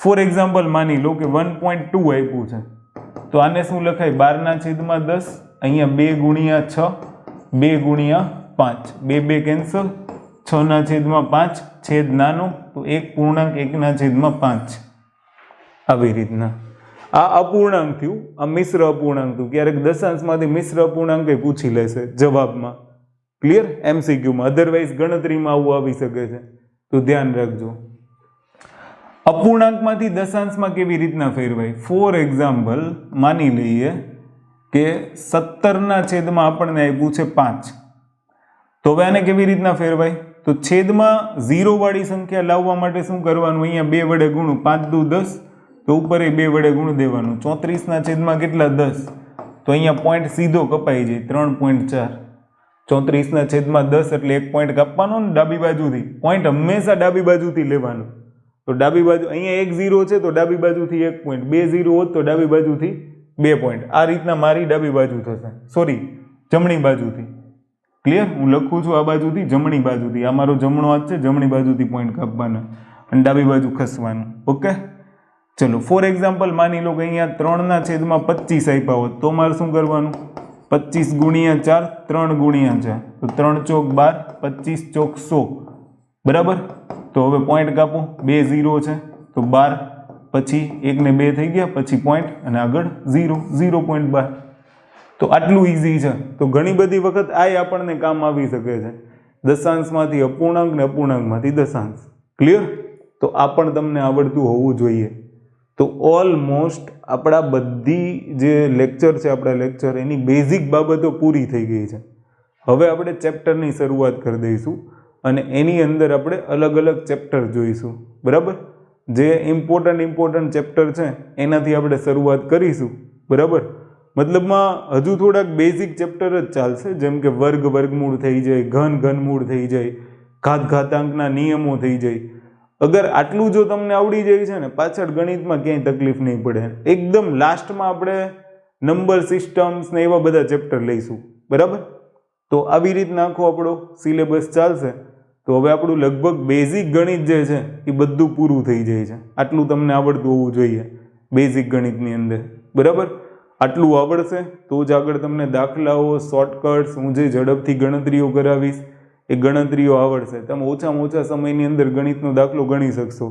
ફોર એક્ઝામ્પલ માની લો કે 1.2 આપ્યું છે તો આને શું લખાય? 12 ના છેદમાં 10. અહીંયા 2 ગુણ્યા 6 2 ગુણ્યા 5 2 2 કેન્સલ. 6 ના છેદમાં 5 છેદ નાનો તો 1 પૂર્ણાંક 1 ના છેદમાં 5. આવી રીતના આ અપૂર્ણાંક થયું, આ મિશ્ર અપૂર્ણાંક થયું. ક્યારેક દશાંશમાંથી મિશ્ર અપૂર્ણાંક પૂછી લેશે જવાબમાં. ક્લિયર? MCQમાં. અધરવાઇઝ ગણતરીમાં આવું આવી શકે છે, તો ધ્યાન રાખજો. અપૂર્ણાંકમાંથી દશાંશમાં કેવી રીતના ફેરવાય? ફોર એક્ઝામ્પલ માની લઈએ કે 17/5 આપણને આપ્યું છે 5. તો હવે આને કેવી રીતના ફેરવાય? તો છેદમાં 0 વાળી સંખ્યા લાવવા માટે શું કરવાનું? અહીંયા 2 વડે ગુણું, 5 દુ 10, તો ઉપર 2 વડે ગુણ દેવાનું. 34/10 તો અહીંયા પોઈન્ટ સીધો કપાઈ જાય, 3.4. 34/10 એટલે 1 પોઈન્ટ કાપવાનો ને ડાબી બાજુથી. પોઈન્ટ હંમેશા ડાબી બાજુથી લેવાનું. તો ડાબી બાજુ અહીંયા 1 0 છે તો ડાબી બાજુથી 1 પોઈન્ટ, 2 0 હોત તો ડાબી બાજુથી 2 પોઈન્ટ. આ રીતના મારી ડાબી બાજુ થશે, સોરી જમણી બાજુથી. ક્લિયર? હું લખું છું આ બાજુથી જમણી બાજુથી. આ મારો જમણો હાથ છે, જમણી બાજુથી પોઈન્ટ કાપવાના અને ડાબી બાજુ ખસવાનું. ઓકે, ચલો ફોર એક્ઝામ્પલ માની લો કે અહીંયા 3/25 આપ્યા હોત તો મારે શું કરવાનું? 25 ગુણ્યા 4, 3 ગુણ્યા 4, તો 3 ચોક 12, 25 ચોક 100. બરાબર? તો હવે પોઈન્ટ કાપો, 2 0 છે તો 12, પછી 1 ને 2 થઈ ગયા, પછી પોઈન્ટ અને આગળ 0, 0.12. તો આટલું ઇઝી છે. તો ઘણી બધી વખત આ આપણને કામ આવી શકે છે, દશાંશમાંથી અપૂર્ણાંક ને અપૂર્ણાંકમાંથી દશાંશ. ક્લિયર? તો આ પણ તમને આવડતું હોવું જોઈએ. તો ઓલમોસ્ટ આપણા બધી જે લેક્ચર છે, આપણા લેક્ચર એની બેઝિક બાબતો પૂરી થઈ ગઈ છે. હવે આપણે ચેપ્ટરની શરૂઆત કરી દઈશું અને એની અંદર આપણે અલગ અલગ ચેપ્ટર જોઈશું. બરાબર? જે ઇમ્પોર્ટન્ટ ચેપ્ટર છે એનાથી આપણે શરૂઆત કરીશું. બરાબર? મતલબમાં હજુ થોડાક બેઝિક ચેપ્ટર જ ચાલશે, જેમ કે વર્ગ વર્ગમૂળ થઈ જાય, ઘન ઘનમૂળ થઈ જાય, ઘાત ઘાતાંકના નિયમો થઈ જાય. અગર આટલું જો તમને આવડી જાય છે ને, પાછળ ગણિતમાં ક્યાંય તકલીફ નહીં પડે. એકદમ લાસ્ટમાં આપણે નંબર સિસ્ટમ્સ ને એવા બધા ચેપ્ટર લઈશું. બરાબર? તો આવી રીતના આખો આપણો સિલેબસ ચાલશે. તો હવે આપણું લગભગ બેઝિક ગણિત જે છે એ બધું પૂરું થઈ જાય છે. આટલું તમને આવડતું હોવું જોઈએ બેઝિક ગણિતની અંદર. બરાબર? આટલું આવડશે તો જ આગળ તમને દાખલાઓ, શોર્ટકટ્સ, હું જે ઝડપથી ગણતરીઓ કરાવીશ એ ગણતરીઓ આવડશે. તમે ઓછામાં ઓછા સમયની અંદર ગણિતનો દાખલો ગણી શકશો.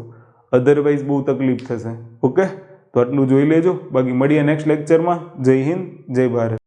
અધરવાઇઝ બહુ તકલીફ થશે. ઓકે, તો આટલું જોઈ લેજો. બાકી મળીએ નેક્સ્ટ લેક્ચરમાં. જય હિન્દ, જય ભારત.